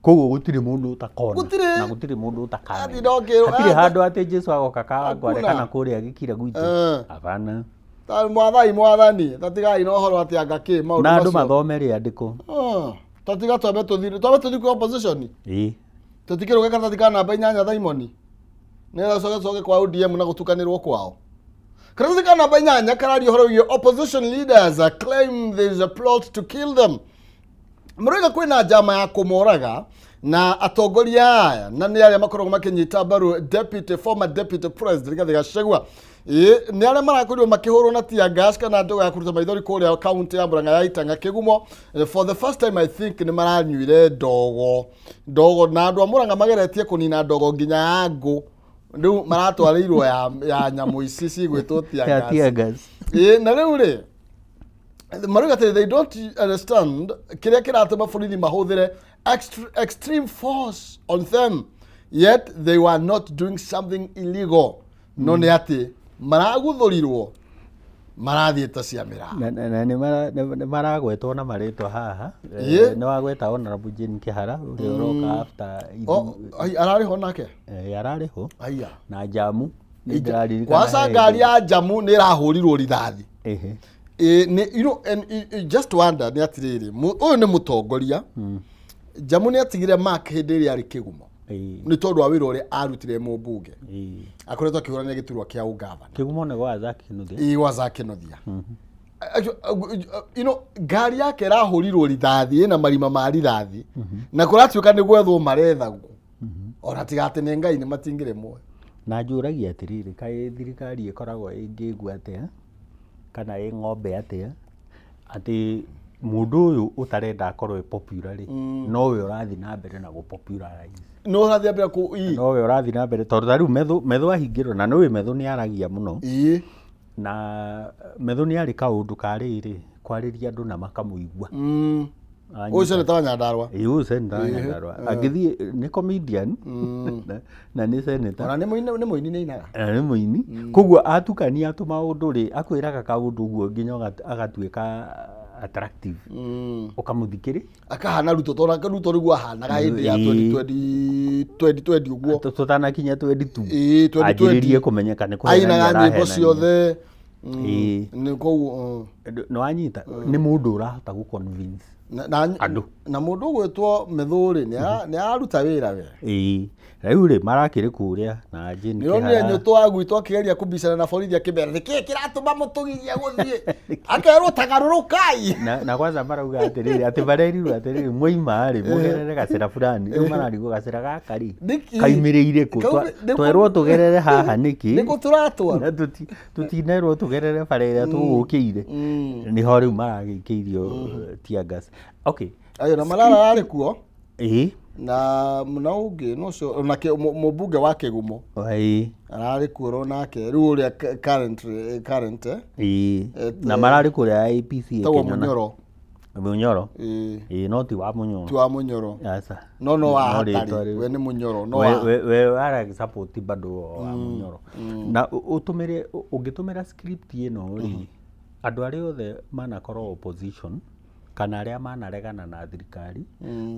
koguo gũtirĩ mũndũ ũtakona na gũtirĩ mũndũ ũtakamenya hatirĩ handũ atĩ Jesũ agoka Kawangware kana kũrĩa gĩkira gwitũ hapana mwathani tatigai na ũhoro atĩ anga kĩ maũndũ na andũ mathome rĩandĩko tatiga twambe tũthiĩ kwa opposition tũtikĩrũge karatathi ka namba 8 Thaimoni nĩgetha coke kwa ODM na gũtukanĩrwo kwao karatathi ka namba 8 kararia ũhoro wĩgiĩ opposition leaders claim there is a plot to kill them mũrĩga kwĩna njama ya kũmoraga na atongoria aya na nĩ arĩa makoragwo makĩnyita mbaru former deputy president Rigathi Gachagua nĩ arĩa marakorirwo makĩhũrwo na tear gas kana ndogo ya kũruta maithori kũrĩa county ya Murang'a ya Itanga Kĩgumo for the first time I think nĩ maranyuire ndogo na andũ a Murang'a mageretie kũnina ndogo nginya ya ngũ rĩu maratwarĩirwo ya nyamũ ici cigwĩtwo tear gas na rĩu rĩ Marugate, they don't understand kĩrĩa kĩratũma bũrũri mahũthĩre extreme force on them yet they were not doing something illegal no nĩ atĩ maragũthũrirwo marathiĩ ta cia mĩraa na nĩ maragwetwo na marĩtwa haha nĩ wagweta Honorable Jane Kĩhara ũrĩa ũroka after ararĩ ho nake ararĩ ho na Jamu kwaca ngari ya Jamu nĩ ĩrahũrirwo rithathi you know and just wonder nĩ atirĩrĩ ũyũ nĩ mũtongoria Jamu nĩ atigire mark hĩndĩ ĩrĩa arĩ Kĩgumo nĩ tondũ wa wĩra ũrĩa arutire mũmbunge akoretwo akĩhũrania gĩturwa kĩa ũgavana Kĩgumo nĩ gwa Zakinothia Zakinothia you know ngari yake ĩrahũrirwo rithathi ĩna marima ma rithathi na kũratuĩka nĩ gwethwo marethagwo ona tigate nĩ Ngai nĩ matingĩremwo na njũragia atĩrĩrĩ kaĩ thirikari ĩkoragwo ĩngĩigua atĩa kana ĩ ng'ombe atĩa atĩ mũndũ ũyũ ũtarenda akorwo popular no we ũrathiĩ na mbere na gũpopularize no ũrathiĩ mbere no we ũrathiĩ na mbere tondũ rĩu Methu ahingĩrwo na nĩwe Methu nĩ aragia mũno na Methu nĩ arĩ kaũndũ karĩrĩ kwarĩria andũ na makamũigua ũyũ Senator wa Nyandarua ũyũ Senator wa Nyandarua angĩthiĩ nĩ comedian na nĩ senator ona nĩ mũini nĩ inaga nĩ mũini koguo atukania tũmaũndũ rĩ akwĩraga kaũndũ ũguo nginya agatuĩka attractive ũkamũthikĩrĩ akahana Ruto tondũ Ruto rĩu ahanaga hĩndĩ ya 2020 ũguo tũtanakinya 22 anjĩrĩrie kũmenyeka nĩ kũhena ainaga nyĩmbo ciothe nĩ koguo nĩ wanyita nĩ mũndũ ũrahota gũconvince na mundu gwitwo Mithuri ni aruta wira we riu ri marakiri kuria na Jane Kihara ni nyuto wa gwitwo akigeria kubicana na borithi akibera niki kiratuma mutugiria guthie akerwo tagarurukai na kwanza marauga atiriri ati barerirwo atiriri mwaima ri mugerere gacira fulani riu mararigwo gacira gaka ri kaimiriire ku twerwo tugerere haha niki niko turatwa na tutinerwo tugerere barera tugukiire niho riu maragikiirio tear gas. Okay, ayo na Malala ari kuo na munauge no cio na mubunge wa Kigumo arari kuo nake riu uri current na marari kuria APC tawo Munyoro no ti wa Munyoro wa Munyoro asa no wa hatari we ni Munyoro no we ara support bado wa Munyoro na ungitumira script ino ri andu ari othe manakorwo opposition kana aria manaregana na thirikari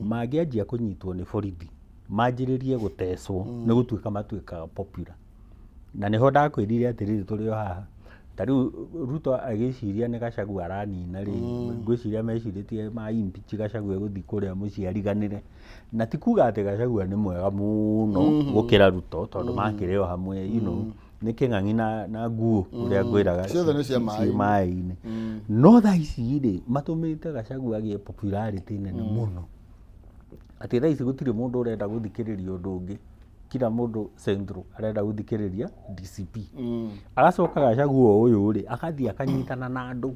mangianjia kunyitwo ni borithi manjiririe gutecwo ni gutuika matuika popular na niho ndakwirire atiriri turi haha tariu Ruto agiciria ni Gachagua aranina ri ngwiciria meciritie ma impeach Gachagua guthi kuria muciariganire na tikuga ati Gachagua ni mwega muno gukira Ruto tondu makireo hamwe ni king'ang'i na nguo uria ngwiraga ciothe ni cia mai-ini no tha ici ri matumite Gachagua agie popularity nene muno ati tha ici gutire mundu urenda guthikiriria undu ungi kila mundu central arenda guthikiriria DCP agacoka Gachagua uyu ri akathi akanyitana na andu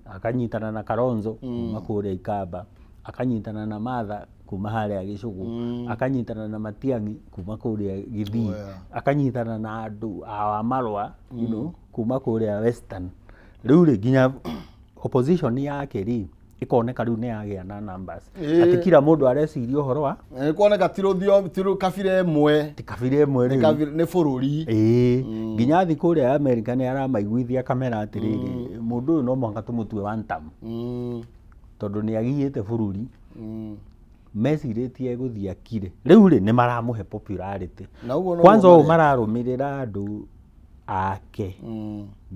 akanyitana na Kalonzo makuria Ikamba akanyitana na Martha kuma haria Gicugu akanyitana na Matiang'i kuma kuria Githii akanyitana na andu a Marwa kuma kuria Western riu ri ginya opposition yake ri ikoneka riu ni yagia na numbers ati kila mundu areciria uhoro wa ikoneka tiro kabira imwe ti kabira imwe ni bururi ginya thi kuria America ni aramaiguithia kamera atiriri mundu uyu no mwanga tumutue one term tondu ni agiite bururi meciritie guthia kire riu ri ni maramuhe popularity kwanza o mararumirira andu ake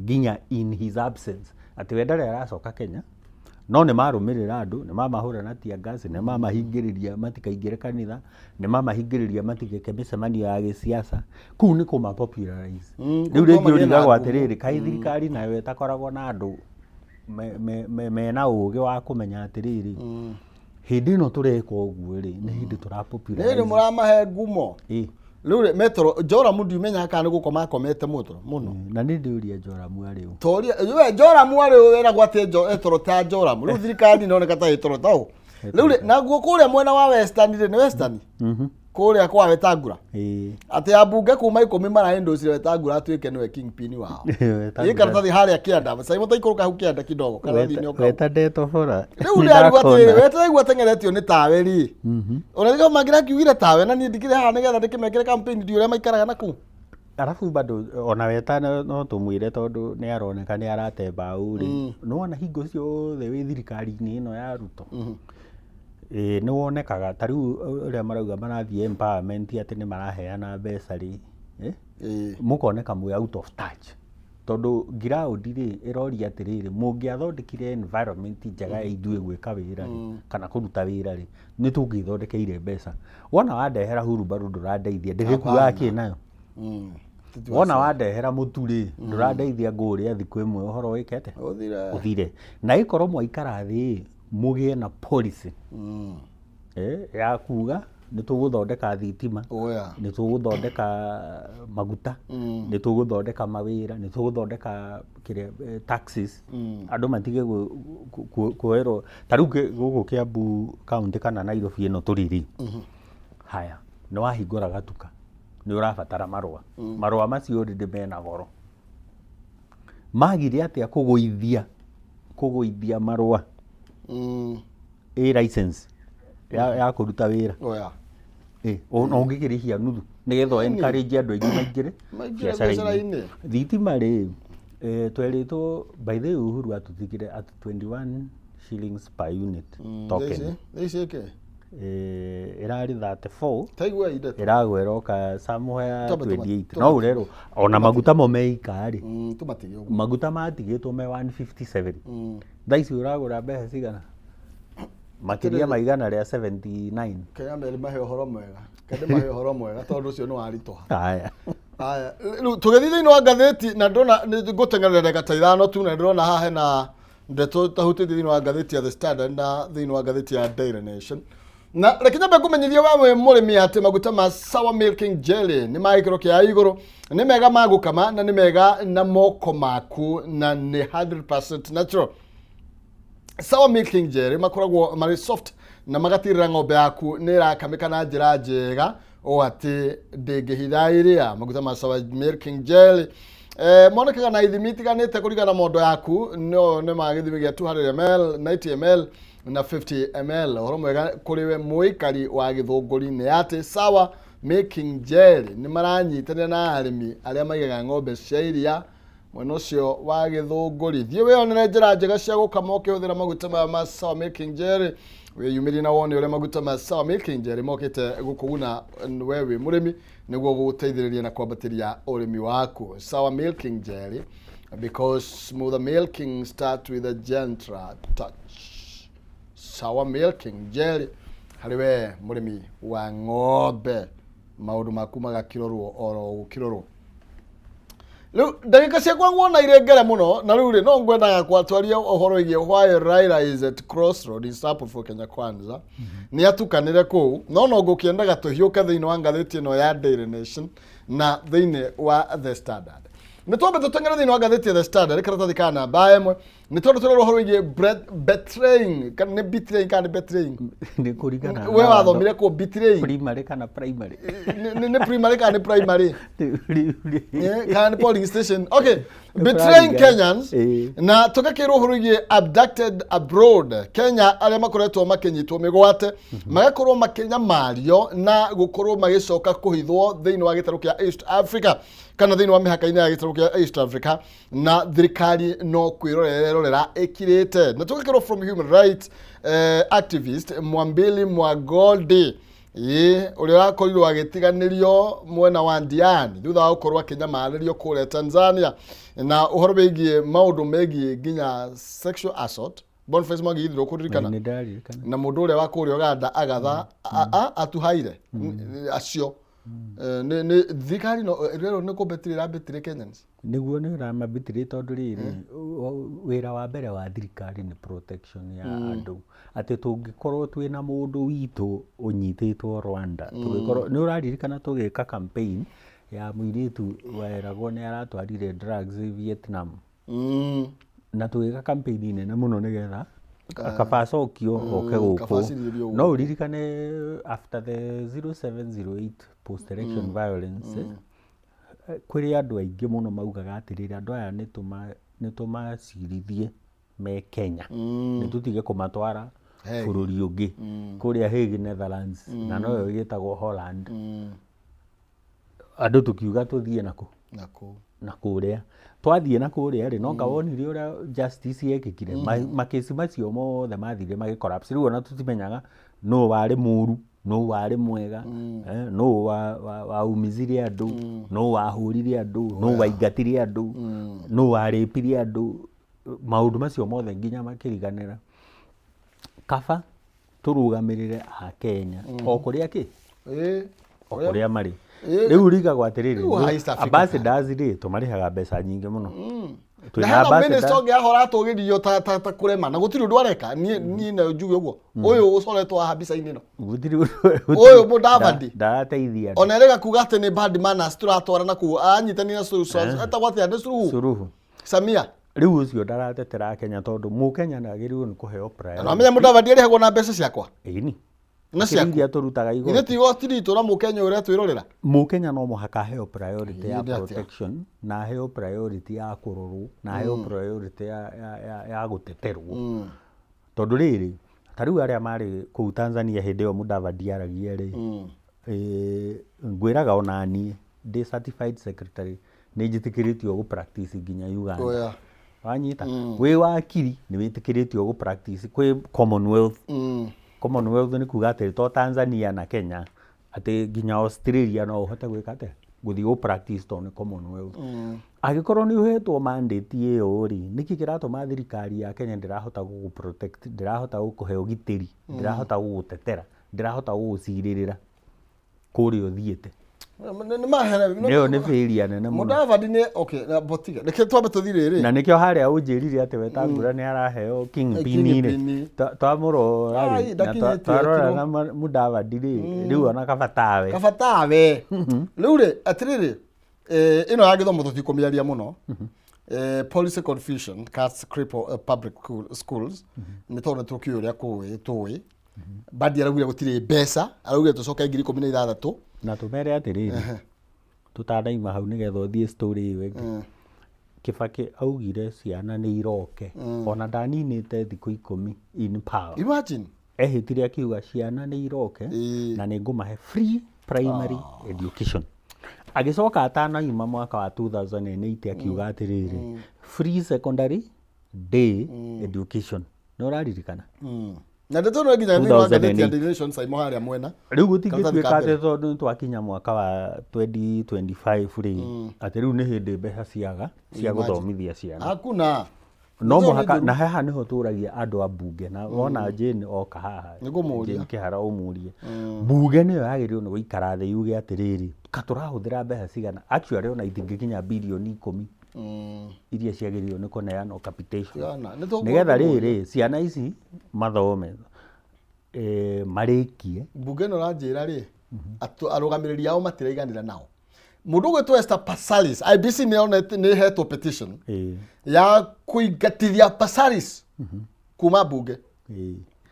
ginya in his absence ati we ndari aracoka Kenya no ni marumirira andu ni mamahura na tear gas ni mamahingiriria matikaingire kanitha ni mamahingiriria matigeke micemanio ya gisiasa kuu ni kuma popularize riu ringi urigagwo atiriri kai thirikari nayo itakoragwo na andu mena ugi wa kumenya atiriri hindi no tureka uguo ri ni hindi turapopularize ni muramahe ngumo riu metro Joramu ndimenya kana gukoma komete muno na ni ndiuria Joramu ari u toria we Joramu ari wera gwate etoro ta Joramu riu thirikari no nekata etoro tao riu na guo kuria mwena wa Western ni Western kuria kwa Wetangula ati abunge kuma 10 maraendo cire Wetangula atuike niwe kingpin wao ye karatathi haria kianda sai mutaikuruka hu kianda kidogo karathi ni oka wetandeto bora riu ri ari gwate wetaigua tengeretio ni tawe ri unathiga magira kiugire tawe na ni ndikire haha nigetha ndikimekire campaign ndi uria maikaraga naku arafu bado ona wetana no tumwire tondu ni aroneka ni arate bau ri no ona hingo ciothe wi thirikari-ini ino ya Ruto ni wonekaga tariu uria marauga marathie empowerment ati ni maraheana mbeca ri mukoneka mwe out of touch tondu ground ri iroria atiriri mungiathondekire environment njega ya ithuĩ gwĩka wĩra kana kũruta wĩra ri ni tungithondekeire mbeca wona wandehera hurubaru ndũrandeithia ndĩgĩkuaga kĩ nayo wona wandehera mũtu ri ndũrandeithia ngũrĩa thikũ ĩmwe ũhoro wĩkete ũthire na ikorwo mwaikara thĩ mugie na policy ya kuga ni tuguthondeka thitima ni tuguthondeka maguta ni tuguthondeka mawira ni tuguthondeka taxes andu matige kuero tariu guku Kiambu county kana Nairobi ino turiri haya no wahingura gatuka ni urabatara marua macio ndi mena goro magire atia kuguithia marua license ya kuruta wira ona ungikirihia nuthu nigetha encourage andu aingi maingire biacara-ini thitima ri tweritwo by the Uhuru atuthikire at 21 shillings per unit token irari 34 taigua inde iragwera oka somewhere 28 no urero ona maguta mo meikari tumatige maguta matigitwo me 157 thaici uragura mbeca cigana makiria maigana ria 79 Kenya meri mahe horo mwega kende mahe horo mwega tondu ucio ni waritoha haya riu tugethi thiini wa ngatheti na ndona ngutengerera gata ithano tu na ndona haha hena ndeto tahuti thiini wa ngatheti ya The Standard na thiini wa ngatheti ya Daily Nation na reke nyambe kumenyithia wewe murimi ati maguta ma sour milking jelly ni maikiro kia iguru ni mega magukama na ni mega na moko maku na ni 100% natural. Sour milking jelly makoragwo mari soft na magatirira ng'ombe yaku ni irakamika na njira njega o ati ndingihithairia maguta ma sour milking jelly monekaga na ithimi itiganite kurigana mondo yaku no ni magithimi gia 200 ml 90 ml na 50 ml horo mwega kuri we muikari wa githunguri ni ati sour milking jelly ni maranyitanira na arimi aria maigaga ng'ombe cia iria mwena ucio wa githunguri thie wionere njira njega cia gukama ukihuthira maguta ma sour milking jelly wiyumiri na wone uria maguta ma sour milking jelly mokite gukuguna wewe murimi niguo guteithiriria na kwambatiria urimi waku. Sour milking jelly because smoother milking start with a gentler touch. Sour milking jelly hariwe murimi wa ng'ombe maundu maku magakirorwo oro gukirorwo. Riu ndagika cia kwa nguona irengere muno na riu ri no ngwendaga kwatwaria uhoro igie why Raila is at crossroad in support for Kenya Kwanza ni atukanire ku no ngukiendaga tuhiuke thiini wa ngatheti ino ya Daily Nation na thiini wa The Standard. Ni twambe tutengere thiini wa ngatheti ya The Standard karatathi kana ba emwe ni tondu turero uhoro igie betraying kana ni betraying kana betraying ni kurigana we wathomire ku betraying primary kana primary ni primary kana primary kana polling station okay betraying Kenyans na tugakirwo uhoro igie abducted abroad Kenya aria makoretwo makinyitwo migwate magakorwo makenya mario na gukorwo magicoka kuhithwo thiini wa gitaru kia East Africa kana thiini wa mihaka-ini ya gitaru kia East Africa na thirikari no kwirorera ikirite na tugakirwo from human rights activist Mwambili Mwagoldi uria wakorirwo agitiganirio mwena wa Ndiani thutha wa gukorwo akinyamaririo kuria Tanzania na uhoro bigie maundu megie ginya sexual assault Boniface Mwangi ithiro kuririkana na mundu uria wakuria Uganda agatha atuhaire acio ne thikari no rero ne kombetirira betire Kenyans niguo ni ramabitire tondu riri wira wa mbere wa thirikari ni protection ya andu ati tungikorwo twina mundu witu unyititwo Rwanda tungikorwo ni uraririkana tugika campaign ya muiritu weragwo ni aratwarire drugs Vietnam na tugika campaign nene muno nigetha akabacokio oke guku no uririkane after the 0708 post election violence kwiri andu aingi muno maugaga atiriri andu aya nitumacirithie me Kenya nitutige kumatwara bururi ungi kuria Hague Netherlands na no yitagwo Holland andu tukiuga tuthie na kuria twathie na kuria ri no ngawonire uria justice yekikire makesi macio mothe mathire magikorapse riu ona tutimenyaga no wari muru no wari mwega no waumizirie andu no wahurire andu no waingatire andu no waripirie andu maundu macio mothe nginya makiriganira kaba turugamirire a Kenya o kuria ki o kuria mari riu rigagwo atiriri ambassadors ri tumarihaga mbeca nyingi muno twina ambassador ngi ahora tugirio ta kurema na gutiri undu areka ni na njuge uguo uyu ucoretwo haha mbica-ini no gutiri uyu Mudavadi ndateithia ona rega kuga ati ni bad manners turatwarana ku anyitani na etagwo atia ni Suruhu Samia riu ucio ndaratetera Kenya tondu mu Kenya ndagiriwo ni kuheo priority na menya Mudavadi arihagwo na mbeca ciakwa ni na ciakwa turutaga igoti ni tigo tirito na mu Kenya uria twirorera mu Kenya no muhaka heo priority ya protection na heo priority ya kurorwo na heo priority ya guteterwo tondu riri tariu aria mari ku Tanzania hindi yo Mudavadi aragia ri ngwiraga onani ndi certified secretary ni njitikiritio gu practice nginya Uganda wanyita wi wakiri ni witikiritio gu practice kwi Commonwealth Commonwealth ni kuga ati to Tanzania na Kenya ati nginya Australia no uhote gwika ate guthii gu practice to ni Commonwealth Agĩkorwo nĩ ũhetwo mandate ĩyo rĩ, nĩkĩ kĩratũma thirikari ya Kenya ndĩrahota gũgũ-protect, ndĩrahota gũkũhe ũgitĩri, ndĩrahota gũgũtetera, ndĩrahota gũgũcirĩrĩra kũrĩa ũthiĩte? Nĩyo nĩ failure nene mũno. Mudavadi nĩ okay, botiga. Nĩkĩo twambe tũthire rĩ. Na nĩkĩo harĩa ũnjĩrire atĩ Wetangula nĩ araheo kingpin rĩ. Twamũrora rĩ, na twarora na Mudavadi rĩ, rĩu ona kabatawe. Kabatawe. Rĩu rĩ, atĩrĩrĩ, ĩno ya gĩthomo tũtikũmĩaria mũno. Policy confusion cuts cripple public schools. Nĩ tondũ tũkĩũria tũĩ. Badi araugire gũtirĩ mbeca, araugire tũcoke 2016. Na tũmere atĩrĩrĩ, tũtanaima hau nĩgetha ũthiĩ story ĩyo ĩngĩ. Kibaki augire ciana nĩ iroke, ona ndaninĩte thikũ 10 in power. Imagine. Ehĩtire akiuga ciana nĩ iroke na nĩ ngũmahe free primary education. Agĩcoka atanaima mwaka wa 2008 akiuga atĩrĩrĩ, free secondary day education. Nĩ ũraririkana? Na ndetoro nginya thĩinĩ wa ngathĩti ya Daily Nation Saimo harĩa mwena. Rĩu gũtingĩtuĩka atĩ tondũ twakinya mwaka wa 2025 rĩ, atĩ rĩu nĩ hĩndĩ mbeca ciaga cia gũthomithia ciana. Hakuna. No mũhaka na haha nĩho tũragia andũ a mbunge na wona Jane oka haha. Jane Kĩhara ũmũrie. Mbunge nĩyo yagĩrĩirwo nĩ gũikara thĩ yuge atĩrĩrĩ, ka tũrahũthĩra mbeca cigana? Actually ona itingĩkinya birioni 10. Iria ciagĩrĩirwo nĩ kũneanwo capitation. Nĩgetha rĩrĩ ciana ici mathome marĩkie. Mbunge ĩno ranjĩra rĩ, arũgamĩrĩri ao matiraiganĩra nao. Mũndũ ũgwĩtwo Esther Passaris, IEBC nĩ hetwo petition ya kũingatithia Passaris kuma mbunge.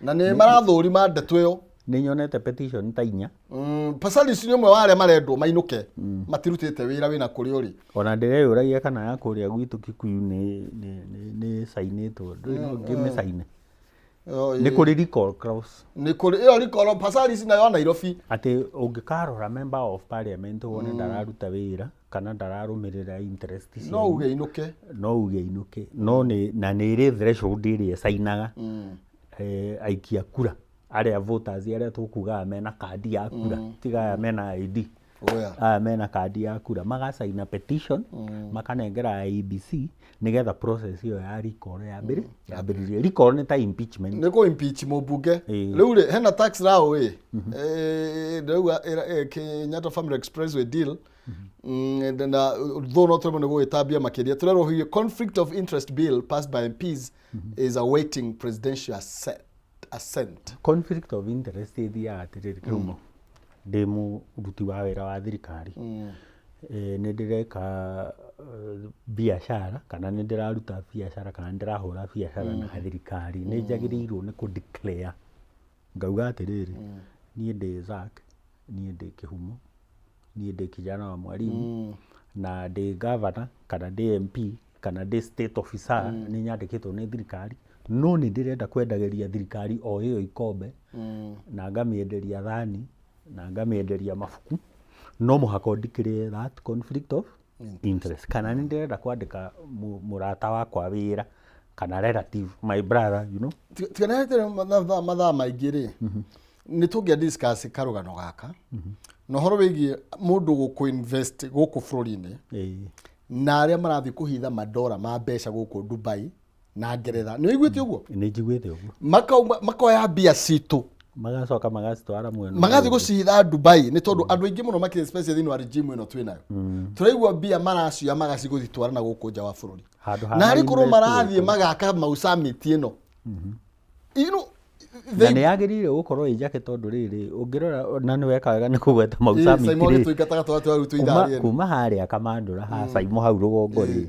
Na nĩ marathũrima ndeto ĩyo. Nĩ nyonete petition ta 4. Passaris nĩ ũmwe wa arĩa marendwo mainũke matirutĩte wĩra wĩna kũrĩ ũrĩ. Ona ndĩreyũragia kana ya kũrĩa gwitũ Kikuyu nĩ sainĩtwo. Ngĩmĩcaine. Nĩ kũrĩ recall clause. Nĩ kũrĩ ĩyo recall Passaris nayo ya Nairobi. Atĩ ũngĩkarora member of parliament wone ndararuta wĩra kana ndararũmĩrĩra interest cia. No uge inũke. No uge inũke. No na nĩ ĩrĩ threshold ĩrĩa sainaga. Aikia kura. Arĩa voters arĩa tũkugaga mena kandi ya kura, tiga mena ID. Mena kandi ya kura, magacaina petition, makanengera IEBC nĩgetha process ĩyo ya recall yambĩrĩrie. Recall nĩ ta impeachment. Nĩ kũ impeach mũmbunge. Rĩu rĩ hena tax row ndauga Kenyatta Family Expressway deal. Na though no tũremwo nĩ gũgĩtambia makĩria, tũrerwo hiyo conflict of interest bill passed by MPs is awaiting presidential assent. Conflict of interest ithiaga atĩrĩrĩ kĩhumo. Ndĩ mũruti wa wĩra wa thirikari. Nĩ ndĩreka biacara kana nĩ ndĩraruta biacara kana ndĩrahũra biacara na thirikari. Nĩ njagĩrĩirwo nĩ kũ-declare. Ngauga atĩrĩrĩ, niĩ ndĩ Zack, niĩ ndĩ Kĩhumo, niĩ ndĩ kijana wa mwalimu, na ndĩ governor kana ndĩ MP kana ndĩ state officer nĩ nyandĩkĩtwo nĩ thirikari. No nĩ ndĩrenda kwendagĩria thirikari o ĩyo ikombe na ngamĩenderia thani na ngamĩenderia mabuku. No mũhaka ndikĩrĩe that conflict of interest. Kana nĩ ndĩrenda kwandĩka mũrata wakwa wĩra kana relative, my brother, you know. Tiganĩte mathaa maingĩ rĩ, nĩ tũngĩa discuss karũgano gaka. Na ũhoro wĩgiĩ mũndũ gũkũ invest gũkũ bũrũri-inĩ na arĩa marathiĩ kũhitha madora ma mbeca gũkũ Dubai na Ngeretha. Nĩ wĩiguĩte ũguo? Nĩ njiguĩte ũguo. Makoya mbia citũ. Magacoka magacitwara mwena. Magathiĩ gũcihitha Dubai nĩ tondũ andũ aingĩ mũno makĩria especially thĩinĩ wa regime ĩno twĩnayo. Tũraigua mbia maracioya magacigũthitwara na gũkũ nja wa bũrũri. Na harĩ korwo marathiĩ magaka mau summit ĩno. Na nĩ yagĩrĩire gũkorwo ĩnjake tondũ rĩrĩ ũngĩrora na nĩ weka wega nĩ kũgweta mau summit rĩ. Kuma harĩa Kamandũra ha Saimo hau rũgongo rĩ.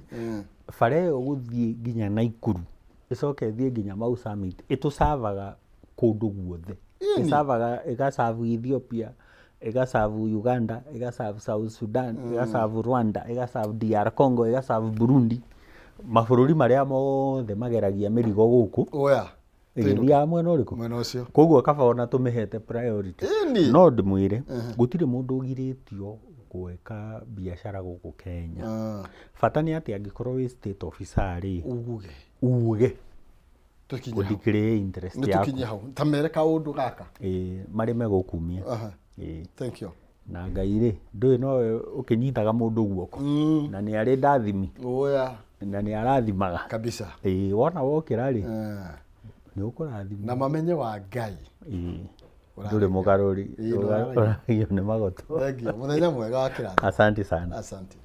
Bara ĩyo gũthiĩ nginya Naikuru ĩcoke ĩthiĩ nginya mau summit ĩtũcavaga kũndũ guothe. Ĩcavaga ĩgacavu Ethiopia, ĩgacavu Uganda, ĩgacavu South Sudan, ĩgacavu Rwanda, ĩgacavu DR Congo, ĩgacavu Burundi. Mabũrũri marĩa mothe mageragia mĩrigo gũkũ. Ĩgĩthiaga mwena ũrĩkũ? Mwena ũcio. Koguo kaba ona tũmĩhete priority. No ndĩmwĩre gũtirĩ mũndũ ũgirĩtio gwĩka biacara gũkũ Kenya. Bata nĩ atĩ angĩkorwo wĩ state officer rĩ, uge gũthikĩrĩria interest yaku. Nĩtũkinye hau. Ta mere kaũndũ gaka. Marĩ megũkumia. Thank you. na Ngai-rĩ ndũĩ nowe ũkĩnyitaga mũndũ guoko na nĩ arĩ ndathimi na nĩ arathimaga kabisa. Wona wokĩra-rĩ nĩ ũkũrathimwo na mamenye wa Ngai ndũrĩ mũgarũri ũragio nĩ magoto. Mũthenya mwega wa kĩrathi. Asante sana. Asante.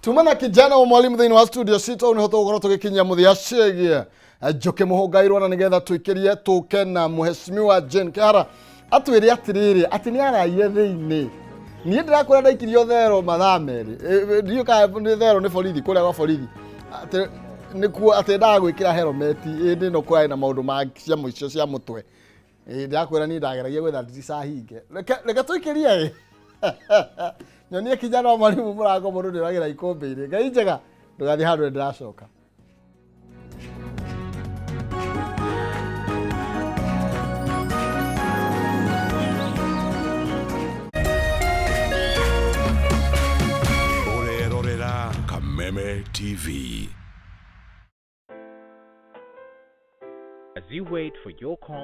Tuma na kijana wa mwalimu thĩinĩ wa studio citũ nĩ hoto gũkorwo tũgĩkinyia mũthia ciĩgiĩ Njoki Mũhũngairwo na nĩgetha twĩkĩrie tũke na Mheshimiwa Jane Kĩhara atwĩre atĩrĩrĩ atĩ nĩ araire thĩinĩ. Niĩ ndĩrakwĩra ndaikirio thero mathaa merĩ. Ndiũ kana nĩ thero nĩ borithi kũrĩa gwa borithi. Atĩ nĩkuo atĩ ndagwĩkĩra helmet ĩndĩ no kwai na maũndũ ma cia mũico cia mũtwe. Ndakwĩra niĩ ndageragia gwetha ndirica hinge. Reke tũikĩrie nyonie kijana wa mwalimu mũrango mũndũ ndĩragira ikũmbĩ-inĩ. Ngai njega ndũgathiĩ handũ ndĩracoka. Urerorera Kameme TV. As you wait for your call